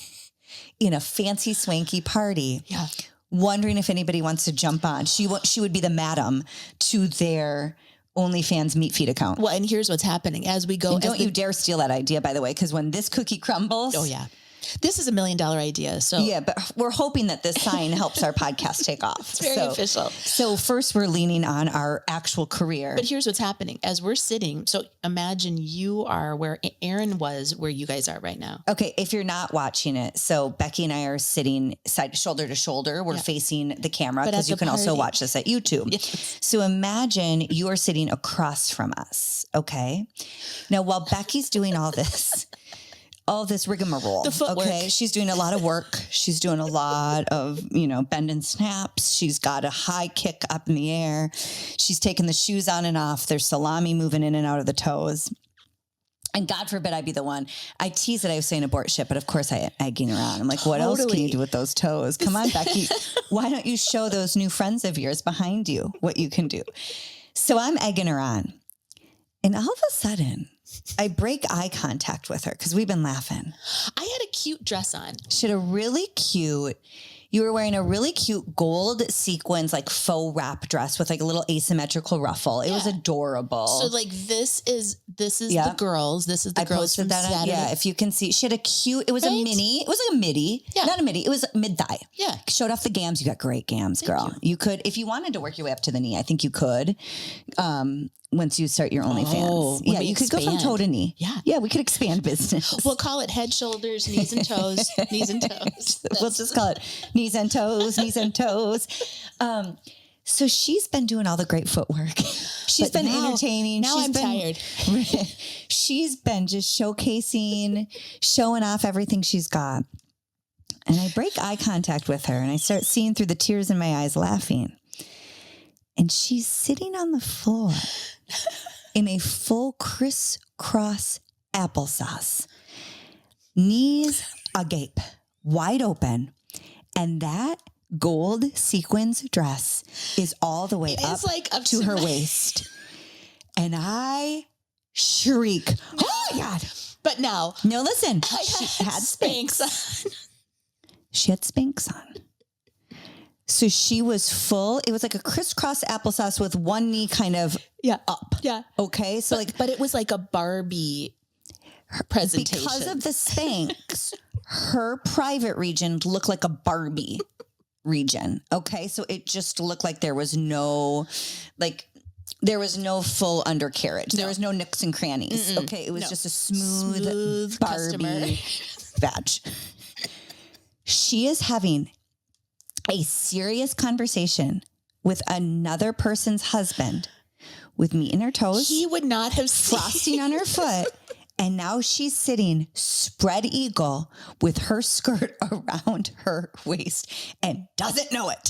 in a fancy swanky party. Yeah. Wondering if anybody wants to jump on. She would be the madam to their OnlyFans meat feed account. Well, and here's what's happening as we go. And don't you dare steal that idea, by the way, because when this cookie crumbles. Oh, yeah. This is $1 million idea. So Yeah, but we're hoping that this sign helps our podcast take off. it's very official. So first we're leaning on our actual career. But here's what's happening as we're sitting. So imagine you are where Erin was, where you guys are right now. Okay, if you're not watching it, so Becky and I are sitting shoulder to shoulder. We're facing the camera But because at you the can also party. watch this at YouTube. Yes. So imagine you are sitting across from us, okay? Now, while Becky's doing all this rigmarole, The footwork. okay? She's doing a lot of work. She's doing a lot of, bend and snaps. She's got a high kick up in the air. She's taking the shoes on and off. There's salami moving in and out of the toes. And God forbid I be the one. I tease that I was saying abort shit, but of course I egging her on. I'm like, what else can you Totally. do with those toes? Come on, Becky. Why don't you show those new friends of yours behind you what you can do? So I'm egging her on. And all of a sudden, I break eye contact with her because we've been laughing. I had a cute dress on. She had you were wearing a really cute gold sequins, like faux wrap dress with like a little asymmetrical ruffle. It was Yeah. adorable. So like this is Yeah. the girls. This is the I girls posted from that. Saturday. Yeah, if you can see, she had a cute. It was a Right? mini. It was like a midi. Yeah. Not a midi. It was mid thigh. Yeah. Showed off the gams. You got great gams, girl. You could, if you wanted to work your way up to the knee, I think you could. Once you start your OnlyFans, when yeah, we you could go from expand. toe to knee. Yeah. Yeah, we could expand business. We'll call it head, shoulders, knees and toes. Knees and toes. We'll just call it knees and toes, knees and toes. So she's been doing all the great footwork. She's But been now- entertaining. now I'm tired. She's been just showcasing, showing off everything she's got. And I break eye contact with her and I start seeing through the tears in my eyes laughing. And she's sitting on the floor in a full crisscross applesauce, knees agape, wide open. And that gold sequins dress is all the way It up, is like up to to her my- waist. And I shriek, oh my God. But now No, listen, I she had Spanx Spanx. on. She had Spanx on. So she was full. It was like a crisscross applesauce with one knee kind of Yeah. up. Yeah. Okay. So But it was like a Barbie presentation. because of the Spanx, her private region looked like a Barbie region. Okay. So it just looked like there was no full undercarriage. There was no nooks and crannies. Okay. It was just a smooth customer. Barbie vag. She is having a serious conversation with another person's husband with meat in her toes, He would not have seen. frosting on her foot. And now she's sitting spread eagle with her skirt around her waist and doesn't know it.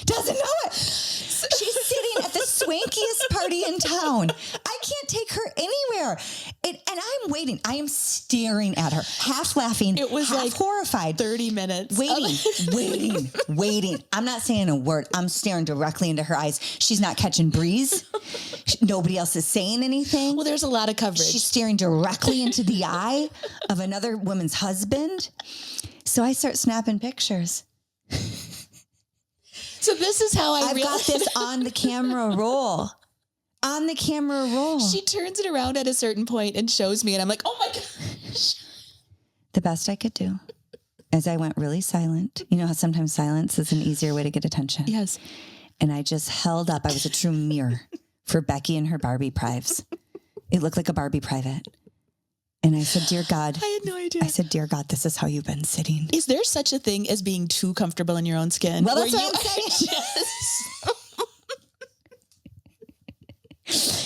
Doesn't know it. She's sitting at the swankiest party in town. I can't take her anywhere. And I'm waiting. I am staring at her, half laughing, It was half like horrified. 30 minutes. Waiting. I'm not saying a word. I'm staring directly into her eyes. She's not catching breeze. Nobody else is saying anything. Well, there's a lot of coverage. She's staring directly into the eye of another woman's husband. So I start snapping pictures. So this is how I've got this on the camera roll. On the camera roll. She turns it around at a certain point and shows me, and I'm like, oh my gosh. The best I could do is I went really silent. You know how sometimes silence is an easier way to get attention? Yes. And I just held up. I was a true mirror for Becky and her Barbie prives. It looked like a Barbie private. And I said, dear God. I had no idea. I said, dear God, this is how you've been sitting. Is there such a thing as being too comfortable in your own skin? Well, that's what I'm saying.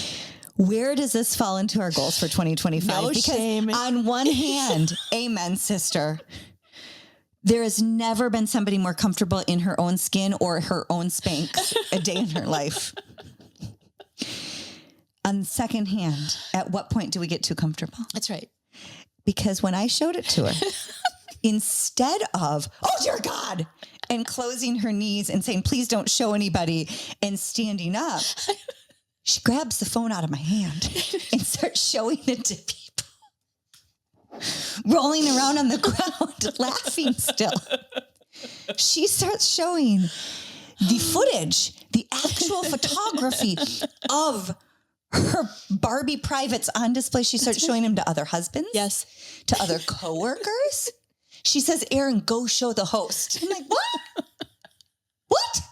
Where does this fall into our goals for 2025? No because shame. On one hand, amen, sister, there has never been somebody more comfortable in her own skin or her own Spanx a day in her life. On the second hand, at what point do we get too comfortable? That's right. Because when I showed it to her, instead of, oh, dear God, and closing her knees and saying, please don't show anybody, and standing up, she grabs the phone out of my hand and starts showing it to people, rolling around on the ground, laughing still. She starts showing the footage, the actual photography of her Barbie privates on display. She starts showing them to other husbands. Yes. To other coworkers. She says, Erin, go show the host. I'm like, what? What?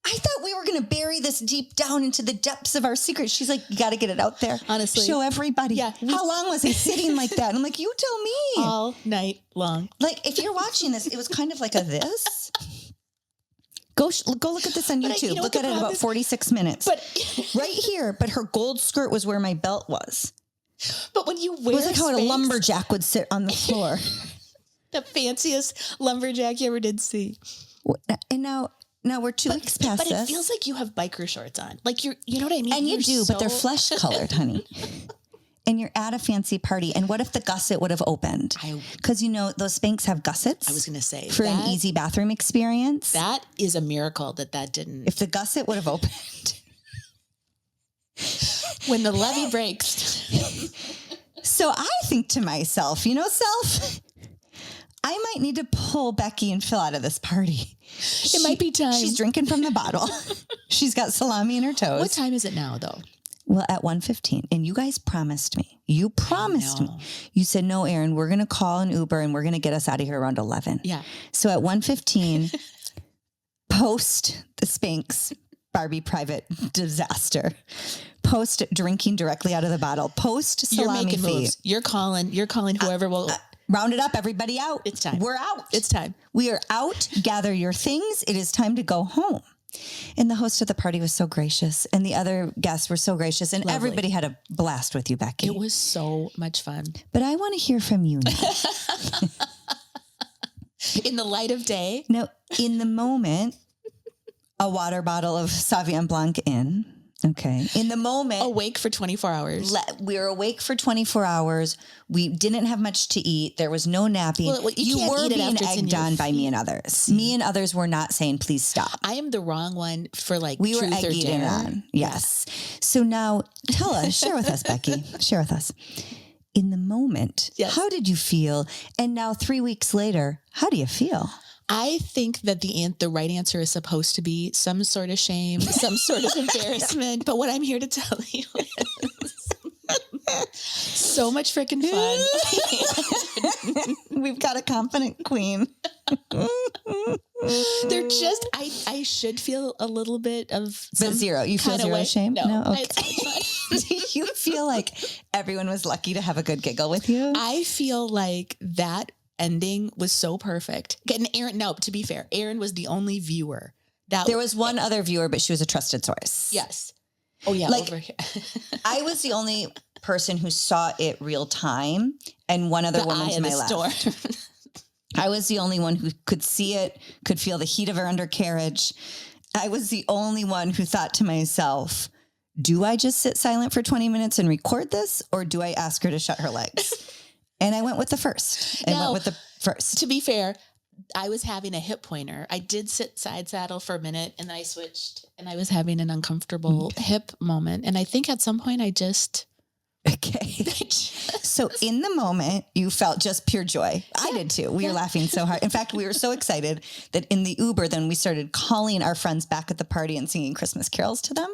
I thought we were going to bury this deep down into the depths of our secret. She's like, you got to get it out there. Honestly. Show everybody. Yeah. How long was I sitting like that? I'm like, you tell me. All night long. Like, if you're watching this, it was kind of like a this. Go look at this on YouTube. Look at it about 46 minutes. But right here. But her gold skirt was where my belt was. But when you wear it was like how a Spanx, lumberjack would sit on the floor. the fanciest lumberjack you ever did see. And now we're 2 weeks past But this. it feels like you have biker shorts on. Like you know what I mean? And you do, but they're flesh colored, honey. And you're at a fancy party. And what if the gusset would have opened? Because, those Spanx have gussets. I was going to say. For an easy bathroom experience. That is a miracle that didn't. If the gusset would have opened. When the levee breaks. So I think to myself, self, I might need to pull Becky and Phil out of this party. It might be time. She's drinking from the bottle. She's got salami in her toes. What time is it now, though? Well, at 1:15. And you guys promised me. You promised me. You said, no, Erin, we're going to call an Uber and we're going to get us out of here around 11. Yeah. So at 1:15, post the Spanx Barbie private disaster, post drinking directly out of the bottle, post salami You're making feet. moves. You're calling whoever will. Round it up, everybody out. It's time. We're out. It's time. We are out. Gather your things. It is time to go home. And the host of the party was so gracious. And the other guests were so gracious. And everybody had a blast with you, Becky. It was so much fun. But I want to hear from you now. In the light of day. No, in the moment, a water bottle of Sauvignon Blanc in. Okay. In the moment. Awake for 24 hours. We were awake for 24 hours. We didn't have much to eat. There was no napping. Well, you can't were eat it being after it's in egged your on by me and others. Me and others were not saying, please stop. I am the wrong one for we were truth or egging dare. on. Yes. So now tell us, share with us, Becky. Share with us. In the moment, how did you feel? And now 3 weeks later, how do you feel? I think that the right answer is supposed to be some sort of shame, some sort of embarrassment. But what I'm here to tell you is so much freaking fun. We've got a confident queen. They're just, I should feel a little bit of But zero. You feel zero shame? No. Okay. Do you feel like everyone was lucky to have a good giggle with you? I feel like that ending was so perfect. And Erin, no, to be fair, Erin was the only viewer. There was one other viewer, but she was a trusted source. Yes. Oh yeah. Like, over here. I was the only person who saw it real time, and one other woman to my left. I was the only one who could see it, could feel the heat of her undercarriage. I was the only one who thought to myself, do I just sit silent for 20 minutes and record this? Or do I ask her to shut her legs? And I went with the first. To be fair, I was having a hip pointer. I did sit side saddle for a minute and then I switched and I was having an uncomfortable hip moment. And I think at some point I just... Okay. So in the moment, you felt just pure joy. I did too. We were laughing so hard. In fact, we were so excited that in the Uber, then we started calling our friends back at the party and singing Christmas carols to them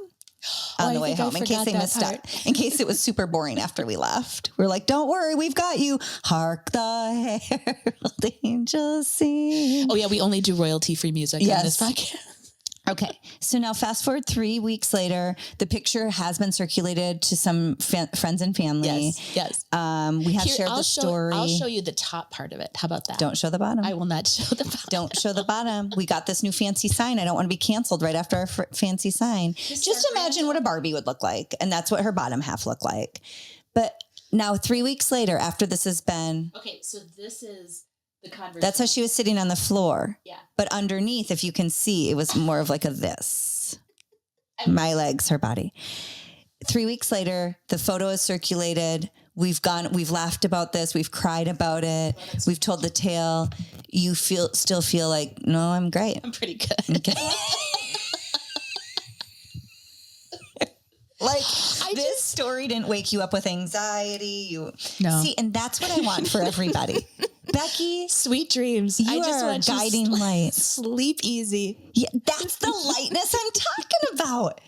on the way home in case they missed out. In case it was super boring after we left. We're like, don't worry, we've got you. Hark the herald angels sing. Oh yeah, we only do royalty-free music on this podcast. Okay. So now fast forward 3 weeks later, the picture has been circulated to some friends and family. Yes. We have shared the story. I'll show you the top part of it. How about that? Don't show the bottom. I will not show the bottom. Don't show the bottom. We got this new fancy sign. I don't want to be canceled right after our fancy sign. Just imagine what a Barbie would look like. And that's what her bottom half looked like. But now 3 weeks later, after this has been... Okay. So this is... That's how she was sitting on the floor. Yeah. But underneath, if you can see, it was more of like a this. My legs, her body. 3 weeks later, the photo is circulated. We've laughed about this. We've cried about it. We've told the tale. You still feel like, no, I'm great. I'm pretty good. Okay. This story didn't wake you up with anxiety. No. See, and that's what I want for everybody. Becky, sweet dreams. I just want guiding light. Sleep easy. Yeah, that's the lightness I'm talking about.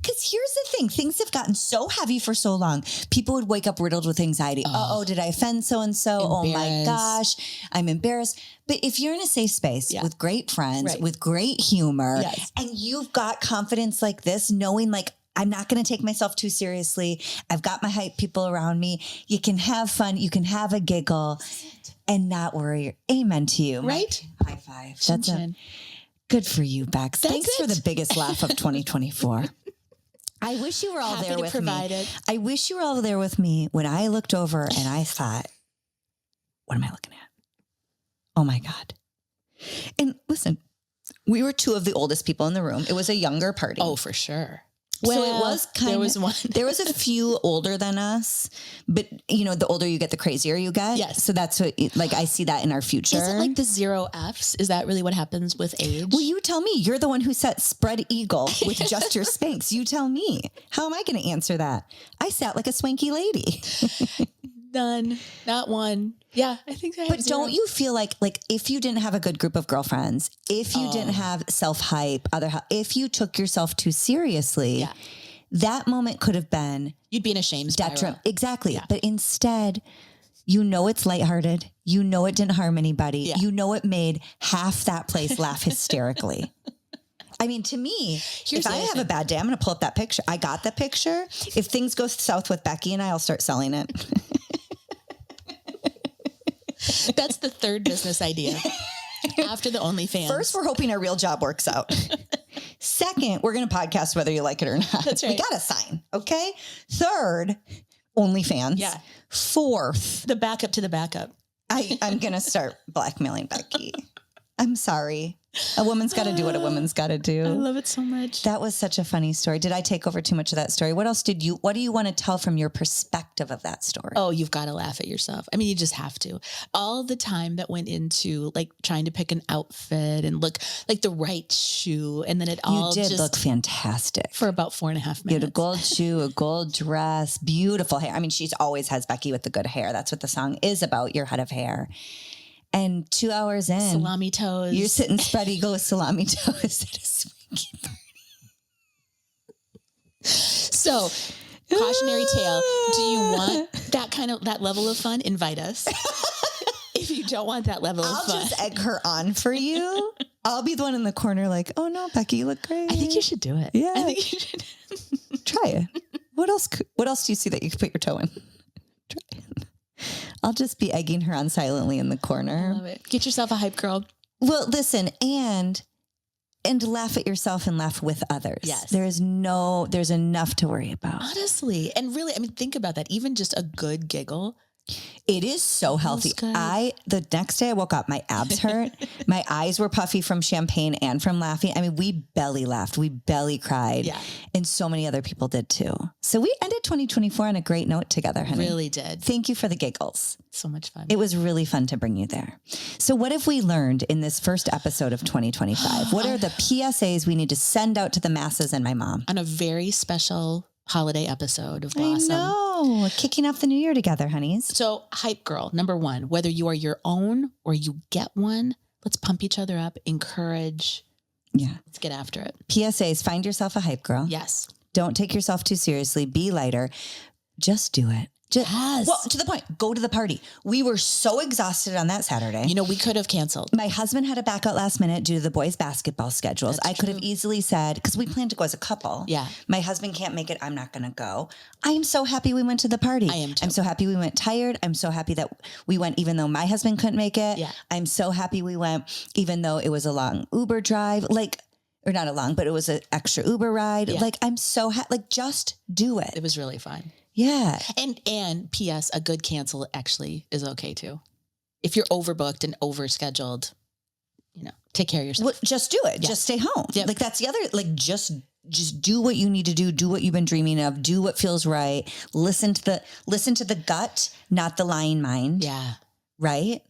Because here's the thing. Things have gotten so heavy for so long. People would wake up riddled with anxiety. Oh, did I offend so-and-so? Oh my gosh, I'm embarrassed. But if you're in a safe space with great friends, with great humor, and you've got confidence like this, knowing like, I'm not going to take myself too seriously. I've got my hype people around me. You can have fun. You can have a giggle and not worry. Amen to you. Right? High five. That's good for you, Bex. Thanks for the biggest laugh of 2024. I wish you were all there with me. I wish you were all there with me when I looked over and I thought, what am I looking at? Oh my God. And listen, we were two of the oldest people in the room. It was a younger party. Oh, for sure. Well, so it was there was a few older than us, but you know, the older you get, the crazier you get. Yes. So that's what, like, I see that in our future. Is it like the 0 Fs? Is that really what happens with age? Well, you tell me. You're the one who set spread eagle with just your Spanx. You tell me. How am I going to answer that? I sat like a swanky lady. None, not one. Yeah, I think I have But 0. don't you feel like if you didn't have a good group of girlfriends, if you didn't have self-hype, if you took yourself too seriously, that moment could have been... You'd be in a shame spiral. Exactly. Yeah. But instead, you know it's lighthearted. You know it didn't harm anybody. Yeah. You know it made half that place laugh hysterically. I mean, to me, if I have a bad day, I'm going to pull up that picture. I got the picture. If things go south with Becky and I'll start selling it. That's the third business idea after the OnlyFans. First, we're hoping our real job works out. Second, we're going to podcast whether you like it or not. That's right. We got a sign. Okay. Third, OnlyFans. Yeah. Fourth, the backup to the backup. I'm going to start blackmailing Becky. I'm sorry. A woman's got to do what a woman's got to do. I love it so much. That was such a funny story. Did I take over too much of that story? What do you want to tell from your perspective of that story? Oh, you've got to laugh at yourself. I mean, you just have to. All the time that went into like trying to pick an outfit and look like the right shoe. And then you did look fantastic for about 4.5 minutes. You had a gold shoe, a gold dress, beautiful hair. I mean, she's always has Becky with the good hair. That's what the song is about, your head of hair. And 2 hours in, salami toes. You're sitting spread eagle with salami toes at a swanky party. So, cautionary tale. Do you want that level of fun? Invite us. If you don't want that level of fun, I'll just egg her on for you. I'll be the one in the corner like, oh no, Becky, you look great. I think you should do it. Yeah. I think you should. Try it. What else do you see that you could put your toe in? Try it. I'll just be egging her on silently in the corner. I love it. Get yourself a hype girl. Well, listen, and laugh at yourself and laugh with others. Yes. There's enough to worry about. Honestly. And really, I mean, think about that. Even just a good giggle It is so healthy. good. The next day I woke up, my abs hurt. My eyes were puffy from champagne and from laughing. I mean, we belly laughed. We belly cried. Yeah. And so many other people did too. So we ended 2024 on a great note together, honey. Really did. Thank you for the giggles. So much fun. It was really fun to bring you there. So what have we learned in this first episode of 2025? What are the PSAs we need to send out to the masses and my mom? On a very special holiday episode of Blossom. I know. Kicking off the new year together, honeys. So, hype girl, number one, whether you are your own or you get one, let's pump each other up, encourage. Yeah. Let's get after it. PSAs, find yourself a hype girl. Yes. Don't take yourself too seriously. Be lighter. Just do it. Yes. Well, to the point, go to the party. We were so exhausted on that Saturday. You know, we could have canceled. My husband had to back out last minute due to the boys' basketball schedules. That's I could have true. easily said, because we planned to go as a couple. Yeah. My husband can't make it. I'm not going to go. I am so happy we went to the party. I am too. I'm so happy we went tired. I'm so happy that we went even though my husband couldn't make it. Yeah. I'm so happy we went even though it was a long Uber drive. Or not a long, but it was an extra Uber ride. Yeah. I'm so happy. Just do it. It was really fun. Yeah. And P.S. a good cancel actually is okay too. If you're overbooked and overscheduled, take care of yourself. Well, just do it. Yeah. Just stay home. Yep. That's the other, just do what you need to do. Do what you've been dreaming of. Do what feels right. Listen to the gut, not the lying mind. Yeah. Right.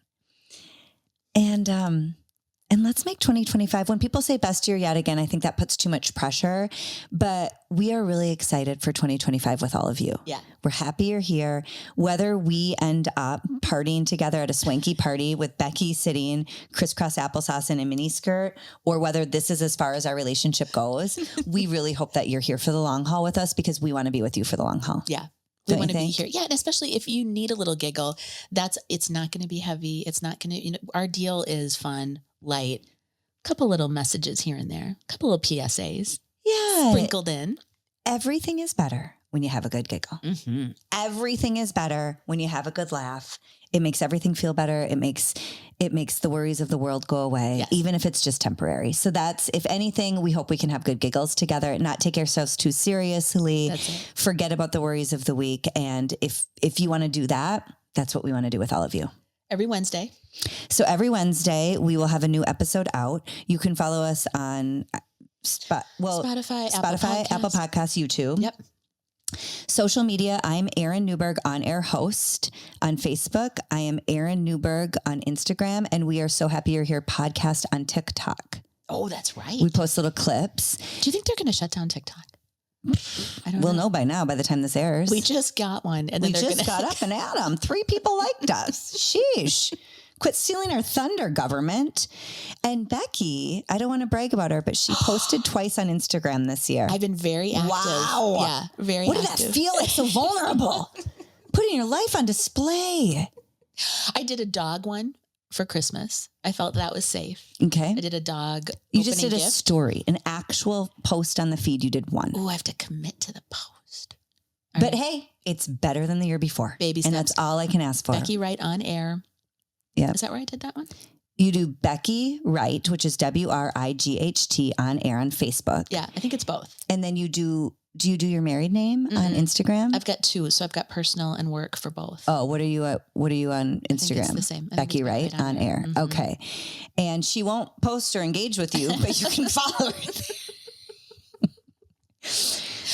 And let's make 2025. When people say best year yet again, I think that puts too much pressure, but we are really excited for 2025 with all of you. Yeah. We're happy you're here. Whether we end up partying together at a swanky party with Becky sitting crisscross applesauce in a mini skirt, or whether this is as far as our relationship goes, we really hope that you're here for the long haul with us because we want to be with you for the long haul. Yeah. We Don't want you to be think? here. Yeah. And especially if you need a little giggle, it's not going to be heavy. It's not going to, our deal is fun, light, couple little messages here and there, couple of PSAs Yeah. sprinkled in. Everything is better when you have a good giggle. Mm-hmm. Everything is better when you have a good laugh. It makes everything feel better. It makes the worries of the world go away, Yes. even if it's just temporary. So that's, if anything, we hope we can have good giggles together and not take ourselves too seriously. That's it. Forget about the worries of the week. And if you want to do that, that's what we want to do with all of you. Every Wednesday. So every Wednesday we will have a new episode out. You can follow us on Spotify, Apple Podcasts, YouTube. Yep. Social media, I'm Erin Newberg, on air host on Facebook. I am Erin Newberg on Instagram, and we are So Happy You're Here podcast on TikTok. Oh, that's right. We post little clips. Do you think they're going to shut down TikTok? I don't We'll know. know by now, by the time this airs. We just got one. And We then just got up and at them. 3 people liked us. Sheesh. Quit stealing our thunder, government. And Becky, I don't want to brag about her, but she posted twice on Instagram this year. I've been very active. Wow. Yeah, very What did active. that feel like? So vulnerable. Putting your life on display. I did a dog one for Christmas. I felt that was safe. Okay. I did a dog You just did a gift. story, an actual post on the feed. You did one. Oh, I have to commit to the post. But hey, it's better than the year before. Baby And steps. that's all I can ask for. Becky Wright on air. Yep. Is that where I did that one? You do Becky Wright, which is WRIGHT on air on Facebook. Yeah, I think it's both. And then do you do your married name on Instagram? I've got 2, so I've got personal and work for both. Oh, what are you on I think Instagram? it's the same. I think Becky it's Wright on air. Mhm. Okay. And she won't post or engage with you, but you can follow her.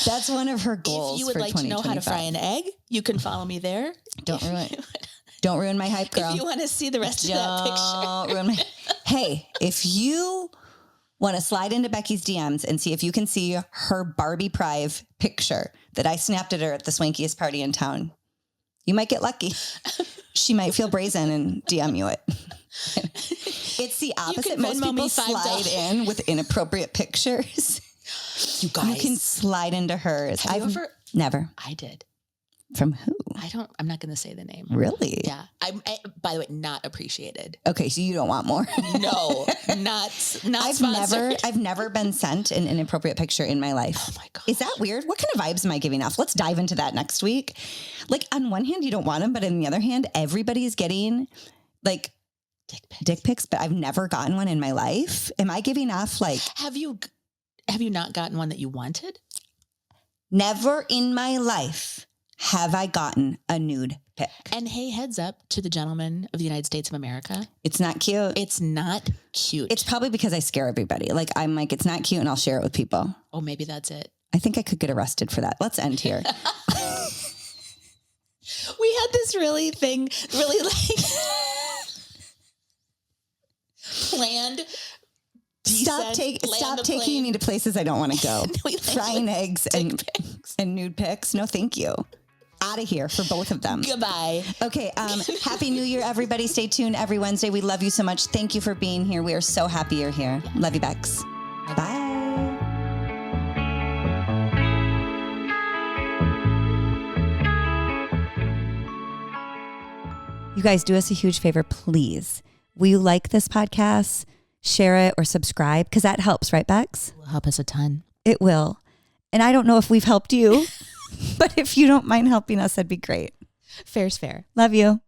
That's one of her goals. If you would for like to know how to fry 2025. an egg, you can follow me there. Don't ruin my hype, girl. If you want to see the rest of that picture. Don't ruin my. Hey, if you want to slide into Becky's DMs and see if you can see her Barbie Prive picture that I snapped at her at the swankiest party in town, you might get lucky. She might feel brazen and DM you it. It's the opposite. can Most Venmo me people slide $5. in with inappropriate pictures. You guys. You can slide into hers. Have you I've ever? never. I did. From who? I'm not going to say the name. Really? Yeah. By the way, not appreciated. Okay, so you don't want more. No, not sponsored. I've never been sent an inappropriate picture in my life. Oh my God. Is that weird? What kind of vibes am I giving off? Let's dive into that next week. Like, on one hand, you don't want them, but on the other hand, everybody's getting like dick pics, but I've never gotten one in my life. Am I giving off like Have you not gotten one that you wanted? never in my life Have I gotten a nude pic? And hey, heads up to the gentlemen of the United States of America. It's not cute. It's not cute. It's probably because I scare everybody. Like, I'm like, it's not cute and I'll share it with people. Oh, maybe that's it. I think I could get arrested for that. Let's end here. We had this really like planned. Stop taking me to places I don't want to go. Frying eggs and nude pics. No, thank you. Out of here for both of them. Goodbye. Okay. Happy New Year, everybody. Stay tuned every Wednesday. We love you so much. Thank you for being here. We are so happy you're here. Love you, Bex. Bye. You guys, do us a huge favor, please. Will you like this podcast? Share it or subscribe, because that helps, right, Bex? It will help us a ton. It will. And I don't know if we've helped you, but if you don't mind helping us, that'd be great. Fair's fair. Love you.